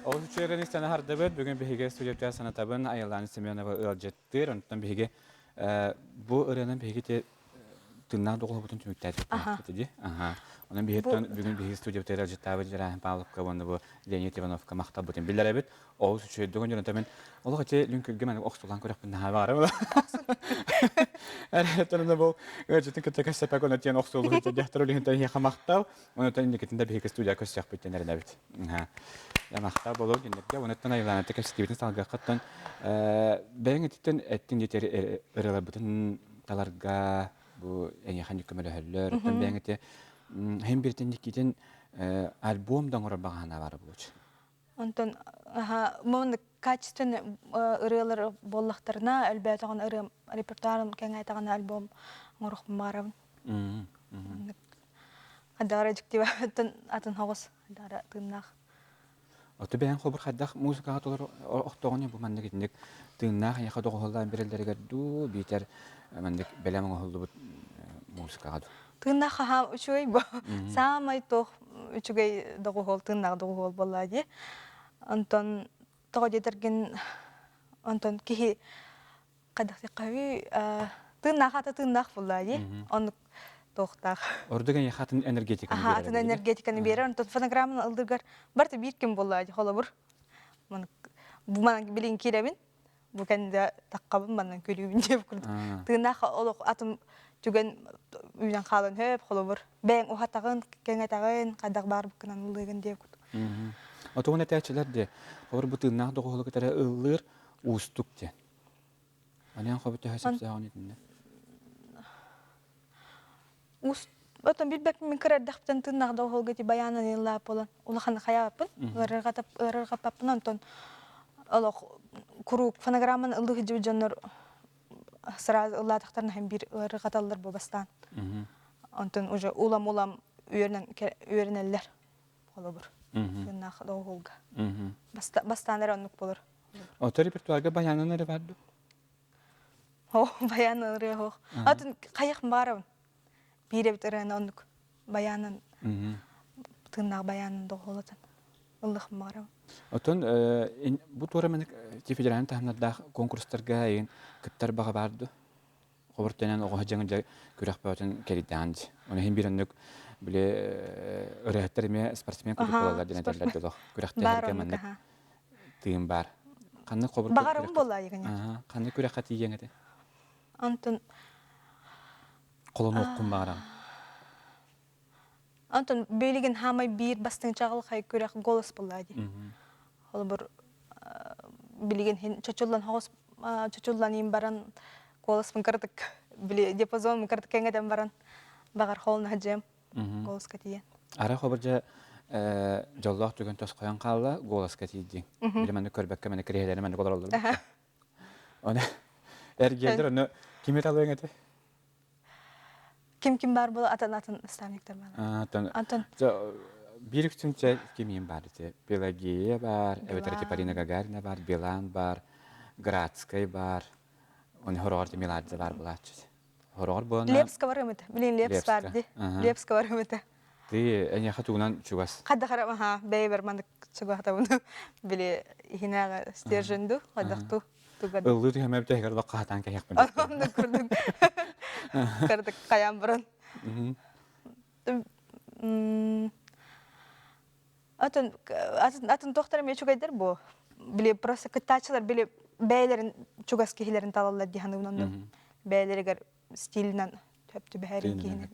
Ол үчерен истәне хардыбыт бүгін биһиге студия санатабын Аяланы Семенова ылжеттер. Онтан биһиге бу ырынан биһиге те тыннан доголу бутун түмүктәт. Ди. Онан биһеттен бүгін биһиге студия ылжеттабы Жарахим Павловка онда бу Леонид Ивановка мактап бутун билдеребит. Ол үчердөгөн жөнөтө мен олга те лүнкүлгө мен оксулан көрөкпүн бар. Әрәтөнде бу өчөтүн кете кәсәпә көне тен оксулугы те дәхтәрүлеген тә яха мактап. Оны тен никетендә биһиге студия көсәк биттенәрдә бит. Я мактап болу генерге оны тен айлана те кәсәпбитен салга каттан бәйгә титтен әттин дитер ырыла бутын таларга бу яхан көмөлө хәлләр тен бәйгә те һәм биртен никетен альбом даңгыра багана бар булучу. Онтон мон качественно ырылар боллактарына әлбәт аган ырым репертуарын кеңәйтәгән альбом ngoruk барам. Адара җиктибә атын хагыс адара тыннак. Аты бәян хобыр хаддах музыкага толар октогоны бу мандык индик тыннак яха догылдан берелдерге ду битер мандык беләм голды музыкага. Тыннак ха үчөй бу. Самай тох үчөй догыл тыннак догыл боллади. Антон тогодерген Антон ки кадакты кави тыннак ата тыннак боллади. Он тохтак. Ордыган яхатын энергетиканы берер. Атын энергетиканы берер. Антон фонограмманы алдыргар барты бир ким боллади. Холобур. Мен бу мен билин киребин. Бу кенде таккабын менен көлүбүн деп күрдүм. Тыннак олок атым түген үйден қалын хөп холобур. Бәң ухатагын кеңетагын кадак бар букынан улыгын деп күрдүм. Отугун этечилерди. Хор бу тыннак доголук тара ыллыр устук те. Анан хобут хасап саган итинде. Отон билбек мен кырардахтан тыннагда холгати баянан илла болан. Улахан хаябын. Ырырга папын антон. Олох курук фонограмман ылдыгы жоннор сразу ылладыктарына hem bir ырыгаталлар бобастан. Антон уже улам үйернеллер болобур. Тыннагда холга. Бастандар оннук болор. Ото репертуарга баянанары барды. О, баянары хох. Атын каяк барабын. Биреп тыран оннук баянан. Тыннаг баянан доголатын. Ылдык барабын. Отон бу тура мен федераль тахнада конкурстарга ин кыттар бага барды. Хобортенен ого жаңы күрәк баатын келидәнди. Оны һәм бирәннек биле өрәттерме спортсмен күрәк булалар дигән дәлилләр дә. Күрәктә мен тыйым бар. Канны хоборт. Багарым була ягыны. Канны күрәк хати ягыны. Антон Колон оккун багарам. Антон белеген хамай бир бастың чагыл хай күрәк голос була ди. Ол бер билеген хин чочуллан хос чочуллан им баран голос мен кырдык биле диапазон мен кырдык кеңеден баран багар холна хаҗем голос катия. Ара хоборҗа жоллах түгән тос каян калла голос катиди. Биле мен көрбәккә мен кирәләре мен голор алды. Аны эргәлдер аны кимет алыгы әте? Ким бар була атын станиктер бар. Антон. Bir üçüncü kimin var ise Pelagiya var, evet Polina Gagarina var, Bilan var, Gradskaya var, onun horor demiladze var bulatçı. Horor bu. Levska var mı? Bilin Levska vardı. Levska var mı? Di en yakın tuğunan çugas. Kadda kara ha beyber mandık çugas da bunu bile hina stajındu kadaktu tuğad. Olur ya mevte her vakit hatan kayak mı? Onu kurduk. Kırdık kayam buran. Атын тоқтар мен чугайдар бу. Биле просто кытачылар биле бәйләрен чугас кихиләрен талаллар диханы унан. Бәйләргә стилнан төптү бәһәрин кихин.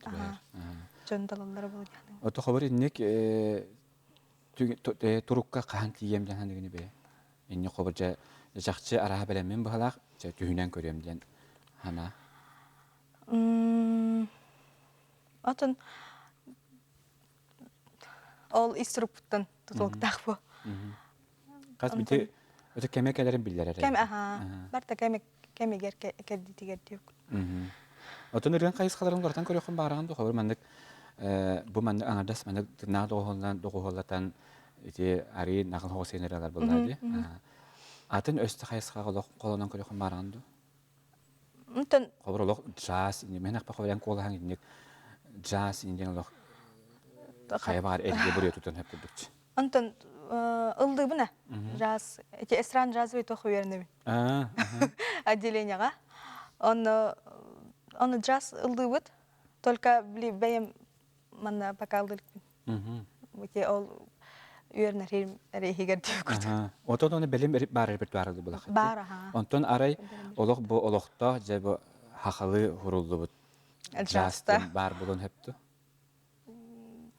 Жон талаллар бу диханы. Ото хабар иннек турукка кахан тием дигән дигән бе. Инне хабарча жакчы арага белән мен бахалак төһүнән көрәм дигән хана. Атын Ол инструктан тутулуктак бу. Кас бите өтө кемекелерин биллер. Кем барта кемегер кедитигер дип. Отон үргән кайыскаларын гортан көрөкөн барган хабар мендек бу мен аңардас мен тына доголлатан ити ари нагыл хосенерлер булды. Атын өстө кайыскага колонан көрөкөн барган. Унтан хабарлык джаз мен акпа хабардан колахан инек джаз инден лох Хайвар элге буря тутан хеп курдукчу. Антон ылды буна. Жаз, эти эстран жазы тоху вернеби. Отделениега. Он джаз ылды бут. Только бли бем мана покалдык. Эти ол үйернер рехигер дип курду. Отон оны белем бар репертуарды булак. Бар. Онтон арай олох бу олохто же бу хахалы хурулду бут. Джазта бар булун хепту.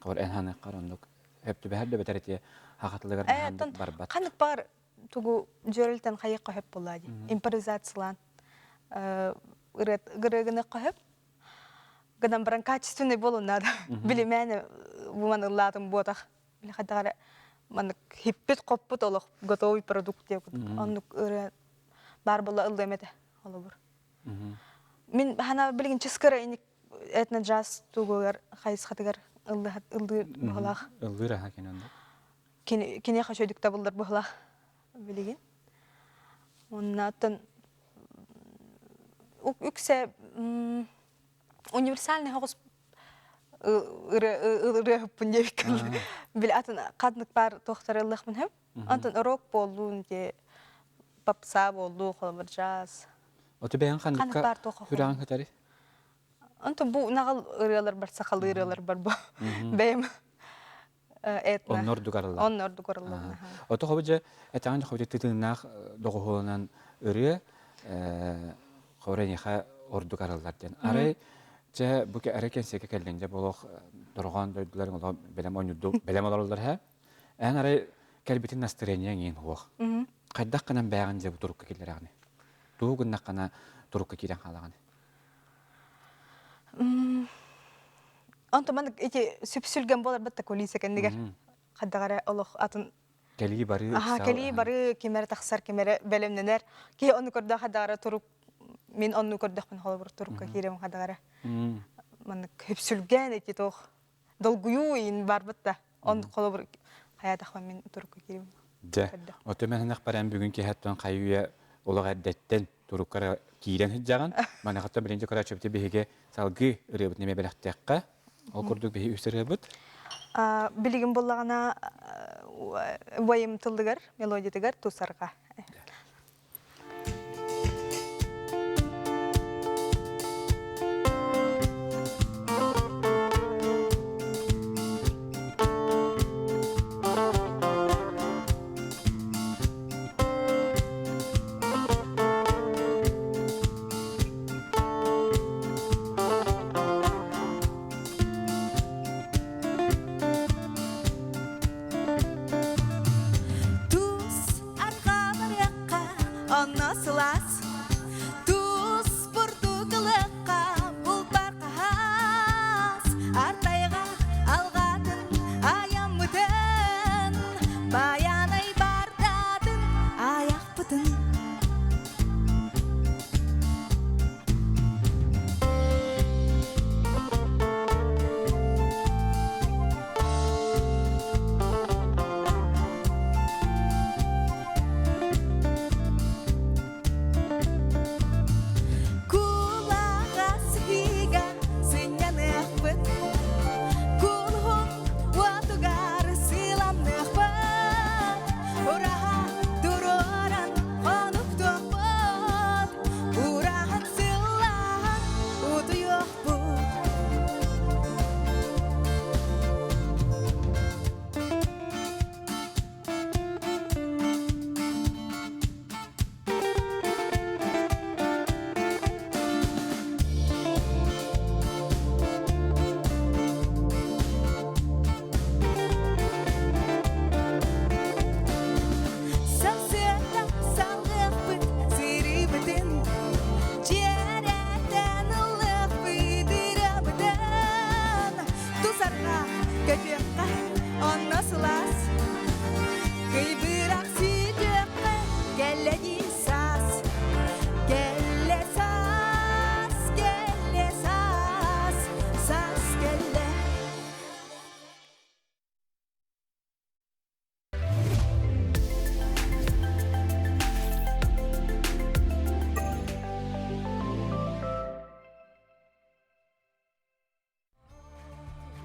Or en hanne qaranduk. Hepti beherde betereti haqatlыгар барбат. Канык бар тугу жөрөлтен кайыкка хеп булады. Импровизациялан гырыгыны кахып. Гадан баран качественный болу надо. Били мене бу мен ыллатым ботак. Били хатагара мен хиппет коппут олох готовый продукт деп. Анны бар була ылдымете алыбыр. Мен хана билген ческара иник этно джаз тугугар хайс хатагар ылды бахалах. Ылды раха кененде. Кине хашойдук табылдар бахалах билеген. Оннан үксе универсальный хогус ыры пундевик. Бил атын каднык бар тохтарылык мен хеп. Антон рок болду де попса болду холбар джаз. Оты бәян ханыкка хүрән хатары. Антон бу нагыл ырылар бар, сакалы ырылар бар бу. Бәем этна. Оннор дугарылар. Оты хобыжа этан хобыжа титиннах догоһонан ыры хорениха ордугарыллардан. Арай же бу керекен секе келгенде болох дорган дөйдләр белем онуду белем алалар ха. Ан арай келбитин настроение ген хох. Кайдак кана бәгән же бу турукка килер агы. Тугынна кана турукка кирән халаган. Антоман эти сүпсүлген болар батта колисе кендигер. Хаддагара олох атын Кәлии бары. кали бары кемер тахсар кемер белемненер. Ки оны көрдө хаддагара туруп мен оны көрдөкмүн холбур турупка кирем хаддагара. Мен көпсүлген эти тох долгую ин бар батта. Он холбур хаятахман мен турупка кирем. Да. Ото мен ханак баран бүгүн кехаттан кайуя олог аддеттен туруккара киирен хиджаган. Мана хатта биринчи кара чөптө биһиге салгы ырыбыт неме белектекка. Ол курдук биһи үсөрөбүт. Билигин боллагана вайым тылдыгар, мелодиятыгар тусарга.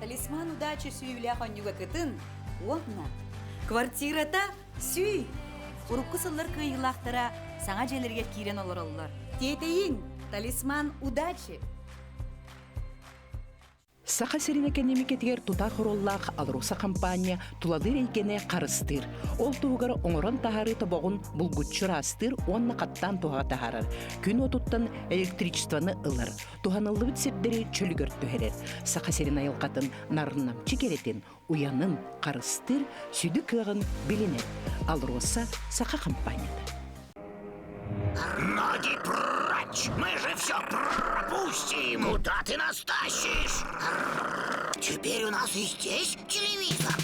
Талисман удачи сүйүле хонюга кытын, онна. Квартирата сүй. Урукку сыллар кыйылақтара саңа желерге кирен олороллар. Тетейин, талисман удачи. Саха серинеке немекетигер тута хороллах алруса компания туладыр эйкене карыстыр. Ол тугар оңорон тахары тобогун булгутчур астыр, онна каттан туга тахарар. Күн отуттан электричествоны ылыр. Туханылы битсердери чөлгөр төһерер. Саха серин айылкатын нарыннамчы керетин, уянын карыстыр, сүдү кыгын билинет. Алруса саха компанияда. Ноги прочь! Мы же все пропустим! Куда ты нас тащишь? Теперь у нас и здесь телевизор.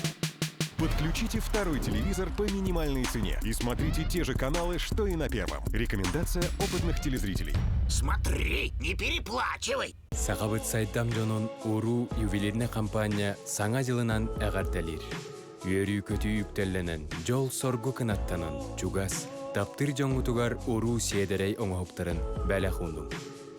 Подключите второй телевизор по минимальной цене и смотрите те же каналы, что и на первом. Рекомендация опытных телезрителей. Смотри, не переплачивай! Сағабыт сайттам жонун уру ювелирне компания саңа жылынан әғарталир. Үйөрүү көтүү үктелленен жол соргу кынаттанын чугас таптыр жоңутугар уру седерей оңоқтарын бәлі хундум.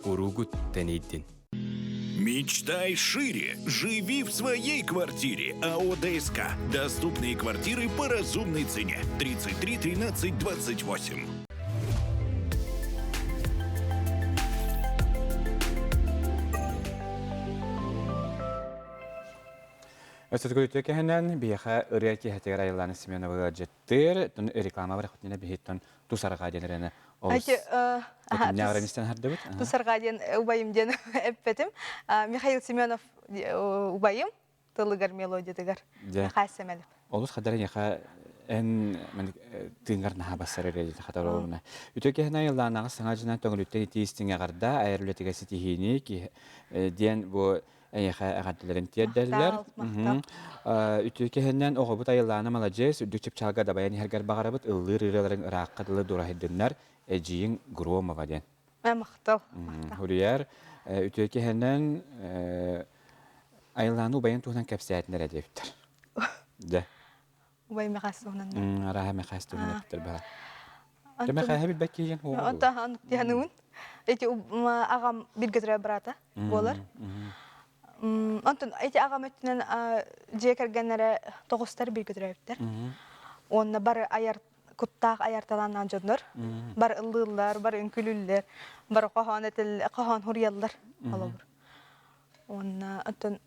Уругут тенейдин. Мечтай шире. Живи в своей квартире. АО ДСК. Доступные квартиры по разумной цене. 33 13 28. Өстөткөлүтө кехенен бияха ырыяки хатегар айылланы Семеновага жеттер, тун реклама бар хотнина бихеттон тусарга денерене. Нягранистен хардыбыт. Тусарга ден убайым ден эппетим. Михаил Семенов убайым тылыгар мелодиятыгар. Хасемелеп. Олус хадарен яха эн мен тынгар наха басарыре хатаролуна. Үтө кехена айылланага саңа жынан төңөлүттен тиистиңе гарда айрылетиге ситихини ки ден бу Эйха агаттыларын тиерделлер. Мактал. Үтүкеһеннен оҕобут айыллаана малажес, үдүк чалга да баян хергер багарабыт, ыллыр ырыларын ыраккадылы дураһиддыннар, эжиин Громова ден. Мактал. Хурияр, үтүкеһеннен айыллааны убайын туһунан кэпсээтинер эдептер. Да. Убай мехасунан. Араһа мехастуһун эптер баа. Тэме хаһа бит баккиен хоо. Онта анук тиһануун. Эти агам биргетре брата болар. Онтон эти агам өттүнөн жекергенере тогустар биргетрептер. Онна бары аяр куттаак аярталанан жоннор. Бар ыллылар, бар үнкүлүллер, бар кохан хурьяллар алабыр. Онна онтон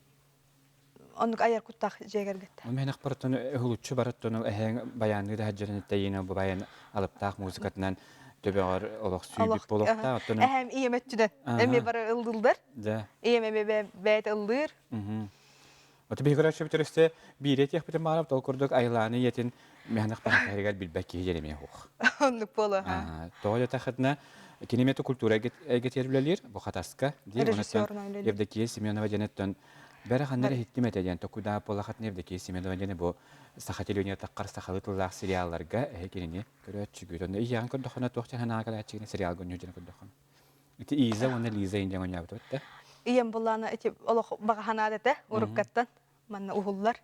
онук аяр куттаак жегергет. Мен акпараттан хулуччу бараттан эһен баянды да хаҗырын тәйин бу баян алыптаак музыкатынан төбөгөр олох сүйдүк болохта оттон. Эһем иеметтүдөн. Эми бар ылдылдар. Да. Иеме бәйт ылдыр. Оты биграчы битерсте бирет яхпыты марап толкурдук айланы етин мехнак бахарыгар билбәкки жереме хук. Онук пола. Тоя тахатна кинемето культура гетерүлелер бу хатаска ди онаттан Евдокия Семенова жанеттан бәрі қандары хиттімет әден токуда полахат Евдокия Семенова жаны бу сахателюне таққар сахалытыллақ сериалларга әкеніне көрөтчү көрөндө иян көрдөхана тоқчан ханагала ачыгына сериал гөнү жаны көрдөхана. Ити Иза оны Лиза инден онябыт өттө. Ием булланы эти олох багаханадете уруккаттан манна ухуллар.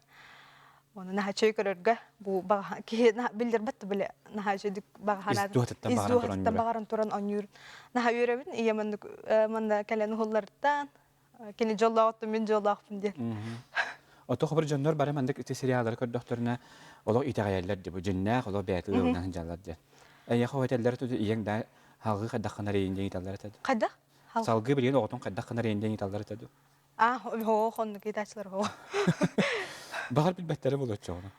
Оны наха чөйкөрөргө бу бага ки билдер бат биле наха жөдүк багаханад. Издуаттан багаран туран онюр. Наха үйрөбүн иемендик манда келен ухуллардан кини жоллаатты мен жоллаакпын де. Ото хабар жаннор бара мандык ити сериалдар көрдөхтөрүнө олох итагаяллар ди бу жиннак олох бәйтылгынан жаллар де. Эйя хаваталлар туду иең да халгы кадаханар иенден италлар этеди. Када? Салгы билген оготон кадаханар иенден италлар этеди. Хо хонну китачлар хо. Багар бит беттери болот жогона.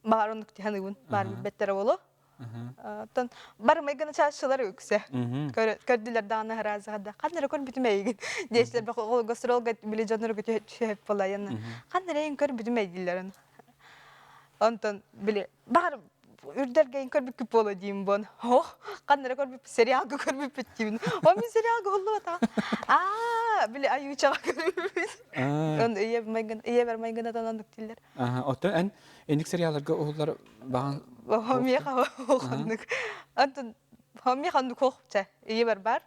Багар ондук тиханыбын, бар беттери боло. Тон бар мегана чашчылар өксө. Көрдүлөр даны харазыгада. Кандыр көр бүтмөйгин. Дешлер бак гастролга биле жаныр көтөп болайын. Кандыр эң көр бүтмөйдилер. Онтон биле бар үрдерге көр бүкүп боло дейм бон. Хо, кандыр көр бүп сериалга көр бүп биттим. О мен сериалга болду та. Биле аюучага көрүбүз. Он ие бермейгенде танандык дилер. Отто эн эндик сериалдарга оолар баган Хомиха хохнук. Антон хомиха нук хохча. Ие бар.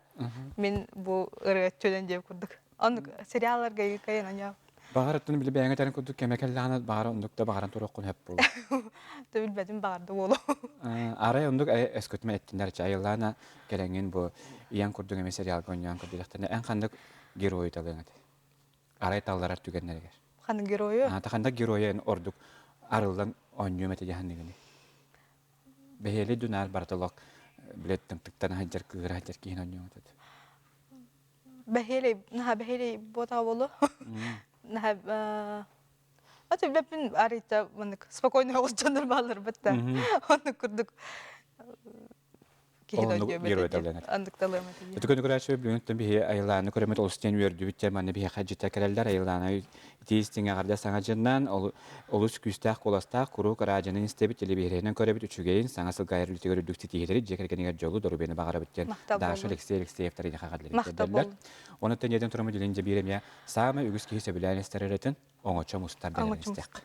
Мен бу ырөттөн деп курдук. Аны сериалларга кайын anya. Багараттын биле бәңе тәне курдук кемекеллана багар ондукта багаран туроккун хеп болду. Төбүлбәдим багарды болу. Арай ондук эскөтмө эттиндер чайылана келеңин бу иян курдук эме сериал гоньян курдуктан эн кандык герой талыгат. Арай талларар түгеннерге. Кандык герою? Кандык геройын ордук арылдан онью мете жаһанныгыны. Бехели дүнәр бартылок билеттен тыктан хаҗар кыгыра хаҗар киһин онью мете. Бехели бота болу. Аты бепин арита мындык спокойно олжонор балар бетте. Оны курдук. Андык талымат. Өтүкөнү көрөчү бүгүнтөн бии айыланы көрөмөт олстен өрдү биттер маны бии хаҗыта керелдер айыланы тиистиңе гарда саңа жыннан олус күстак коластак куру каражынын истебит телебиренен көрөбүт үчүгейин саңа сылгайыр үлтөгөр дүктү тиедери жекергенге жолу дорубени багара биттен Даша Алексеев тарыны хагарлар биттерлер. Оны тенеден турамы диленже биремя самы үгүс кийсе билен эстереретін оңочо мустар береместек.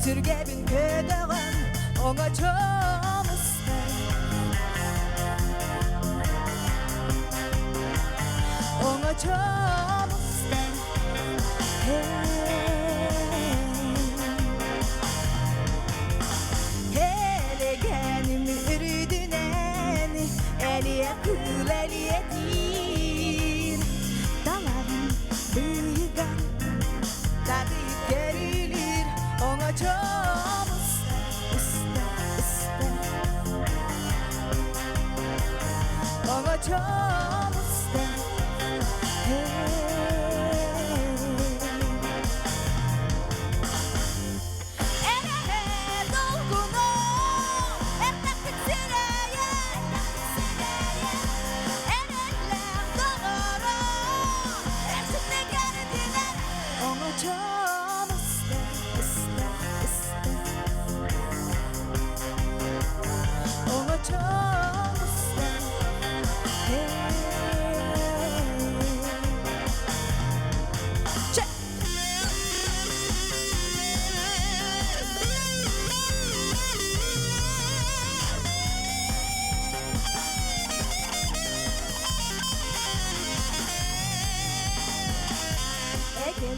Sürgebin ködeğen ona çamısın Ona çamısın Hele gelimi ürüdünen Eliye kıl eliye dir Daların büyügen Tadı gerilir Ona çamız iste Ona çamız iste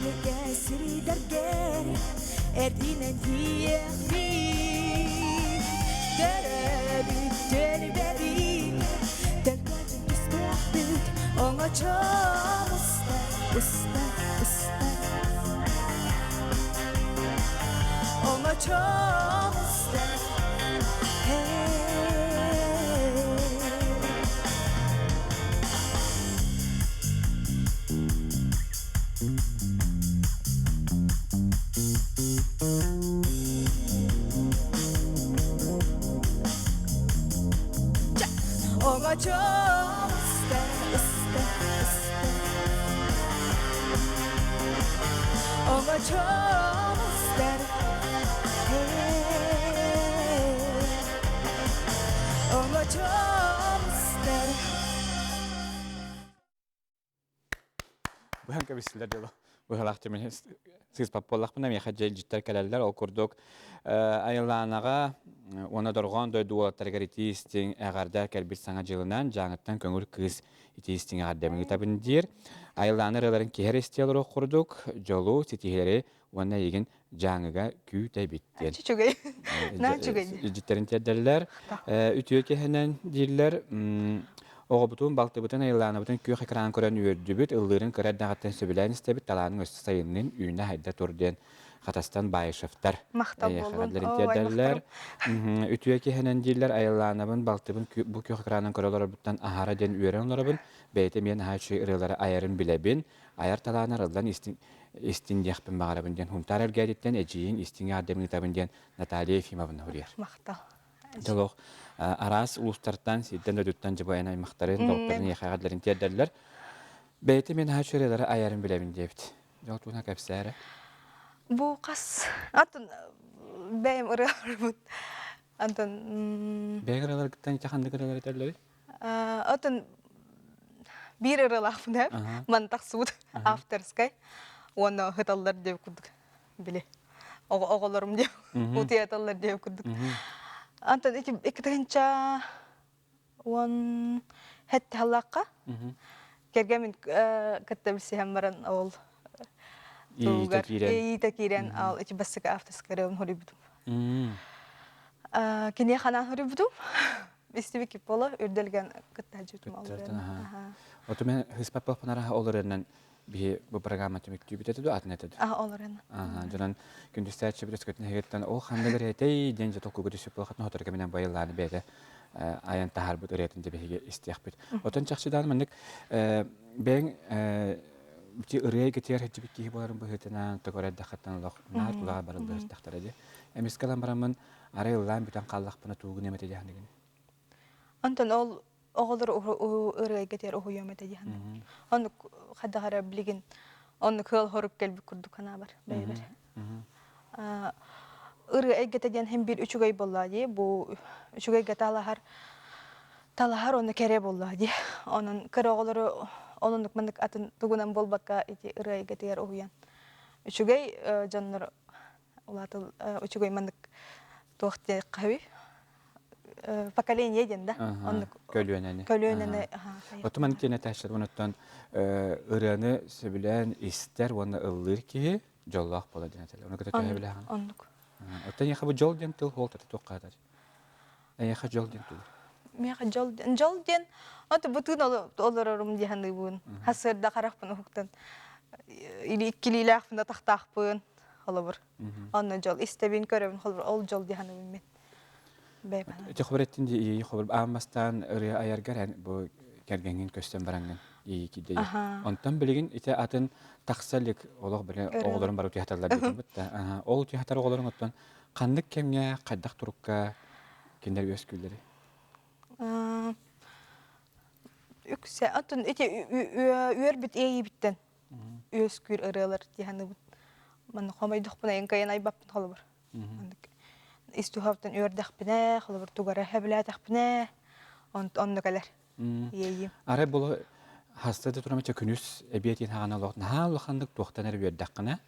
Elege siriderge erdinen diyekmi Derebi delbebi Delgazın üstahbit Ona çok usta Ona çok usta Ona çok usta Ona çok usta Ona çok usta Bu hangi bizler diyor. Bu halakçımın siz papollak buna miha jelcitler kalalar okurduk. Ayılanaga ona dorgon da dualar garitistin agarda kelbir sana jılınan janattan köngül kız itistin agademi kitabın dir. Ayılanırların keher istiyalar okurduk. Jolu sitihileri ona yegin janıga küte bitti. Çuçugay. Ne çugay? Jitlerin tederler. Ütüye kehenen dirler. Oğa butun baltı butun ayılana butun köy ekran kören ürdübüt ıllırın köre dağıttan söbülen istebit talanın üstü sayının üyüne hayda turden Katastan bayışıftar. Maktab olun. Derler. Ütüye kehenen dirler ayılanabın baltıbın bu köy ekranın köreler buttan ahara den üyeren olabın. Beyte men ha şey ırılara ayarın bilebin. Ayar talanır ıldan istin yakpın bağırabın den. Huntar elgeditten eciyin istin yardemin kitabın den Natalya Efimовна huriyar. Maktab. Jaloq aras uluslardan sidden ödütten jibayna maqtarın doktorun yaxagadların tederler. Beyti men ha şöreleri ayarın bilemin debit. Jaloq buna kapsara. Bu qas atın beyim ırıarbut. Atın Beygaralar gittan çahandıgaralar ederleri. atın bir ırılaq buna mantak suud afterskay. Onu hıtallar dev kuduk. Bile. Oğullarım dev. Utiyatallar dev kuduk. Antan iki terinca on het halakka. Kergemin katabilsem baran ol. İyi takiren al iki basık aftaskare on horibudum. Kini xanan horibudum. İstibi ki pola ördelgen katajutum alırım. Otumen hispapal panara olurenen bir bu programma tümüktü bitedu atnetedu. Olurenen. Janan gündüzler çebres kötün heyetten o xandalar etey dence toku gudüsü polxatna hotar keminden bayıllany bede ayan tahar bu öğretinde bege istiyakbet. Otan çaqçıdan mendik ben bir ırıya getir hecibik ki bolarım bu hetena tokora dakatan loq nar tulağa barıldı taxtaradı. Emis kalan baramın arayıllan bütün qallaq buna tuğun emete jahandigin. Antan ol oğullar ırıya getir o yömete jahandig. Onu xadagara biligin onu kıl horup gelip kurduk ana var. Beyber. Irıya getir hem bir üçügay bolladı. Bu üçügay getalahar talahar onu kere bolladı. Onun kırağları onun mandık atın tugunan bolbaka iti ırıya getir o yan. Üçügay canlar ulatıl üçügay mandık tuğte kahvi. Поколение ден да. Көлөнene. Otomatik yine taşlar ondan ırığını sebilen ister onu ılır ki jollah bola denetler. Onu kadar köye bilen. Onluk. Otan yaxa bu jol den til holta toqadar. Yaxa jol den til. Miyaxa jol den. Ata bütün olurum dihandı bun. Hasırda qaraq bunu huktan. İli ikkililer fında taxtaq bun. Olabır. Onu jol istebin körevin olabır. Ol jol dihandı bun men. Iti xubrettin di iyi xubr amastan ırıya ayargar bu kergengin kösten barangan iyi ki de. Ondan biligin ite atın taqsallik olaq bile oğulların baru tiyatarlar dedim bitti. Ol tiyatar oğulların ottan qandık kemya qaddaq turukka kinder öskülleri. Yükse atın ite üyerbit iyi bitten. Öskül ırıyalar dihanı bu. Man qomaydık buna enkayan aybapın qalabır. İstuhavdan ördek bine, xalabır tugara heblatak bine, onu kalar. Yiyeyim. Ara bolu hastada turamaça künüs ebiyetin hağana loğut. Naha loğandık tuğtan er ördekine.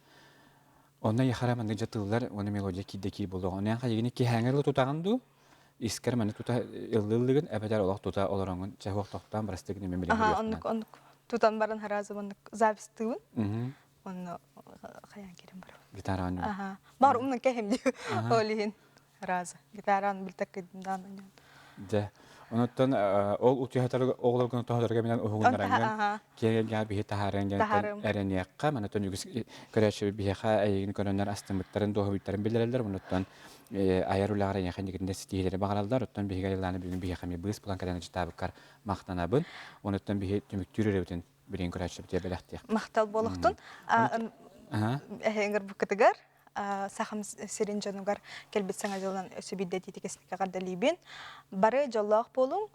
Ondan yaxaramandık jatıllar, onu melodiya kiddeki bolu. Ondan xayigini ki hangerli tutağındu. İsker mani tuta ıllılığın ebeder olaq tuta olarağın. Çahuaq toqtan barastıgını memeliğini Aha, onluk tutan baran harazı onluk zabistığın. Onu kayan kirim var. Gitaran. Aha. Бар умның кәһем ди. Олиһин. Разы. Гитараны билтек кидимдан. Де. Онуттан ол утиятар оглоргон тоһдорга менен угундаранган. Кеге бие тахаран жан эрениякка манатон югис көрөчү биеха айгин көрөннөр астымыттарын доһубиттарын билерелер. Онуттан аяруларга яхан дигинде стилери багаралдар. Оттан биега яланы бүгүн биеха ми быс план кадан житабыккар мактанабын. Онуттан бие түмүктүрөрөбүтүн билин көрөчү дие белектик. Мактал болуктун. Эһенгер бу кытыгар сахам сиринжанугар келбит саңа жылдан өсүбидде титикесникке кардалибин. Бары жоллоох болуң,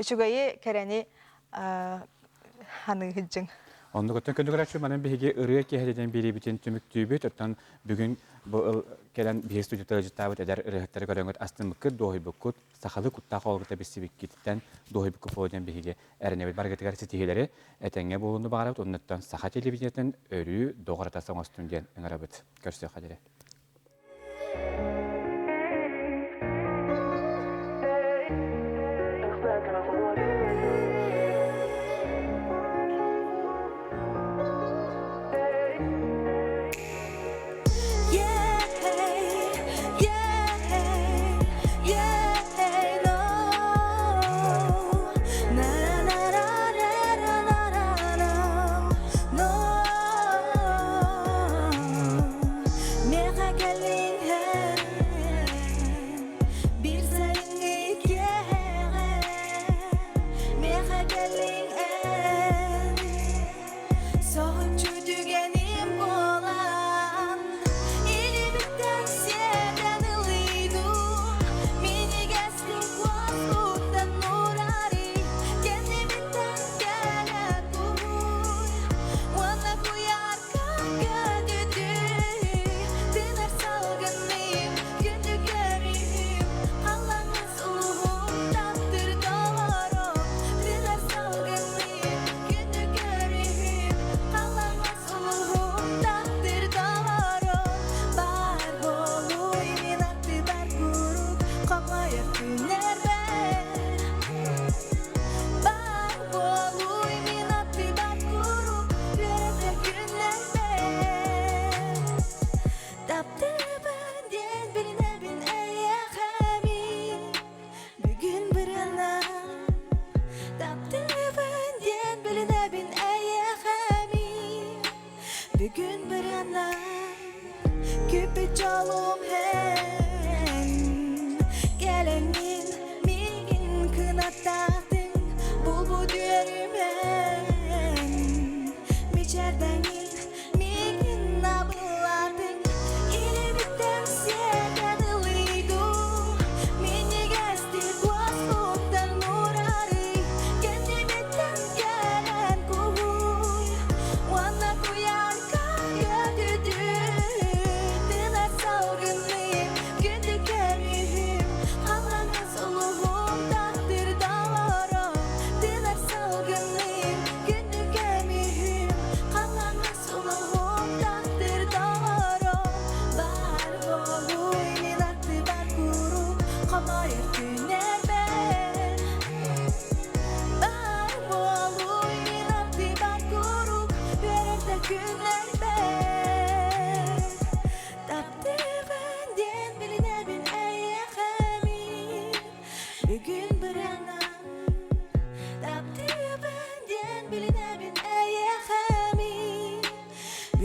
үчүгайы керени ханы хиджин. Онда көтөн көндөгөрөчү манан биге ырыя кеһеден бири битин түмүктүүбүт. Оттан бүгүн бу келен бир студияда житабыт эдер ырыттар көрөнгөт астымыккы доһойбуккут сахалы кутта колгута бисибиккиттен доһойбукку поден биге эренебит баргатыгар ситигелери этеңге болунду багарабыт. Оннан саха телевидениятен өрүү догората соңостун ден ыңырабыт. Көрсө хадире.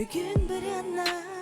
Bugün bir yana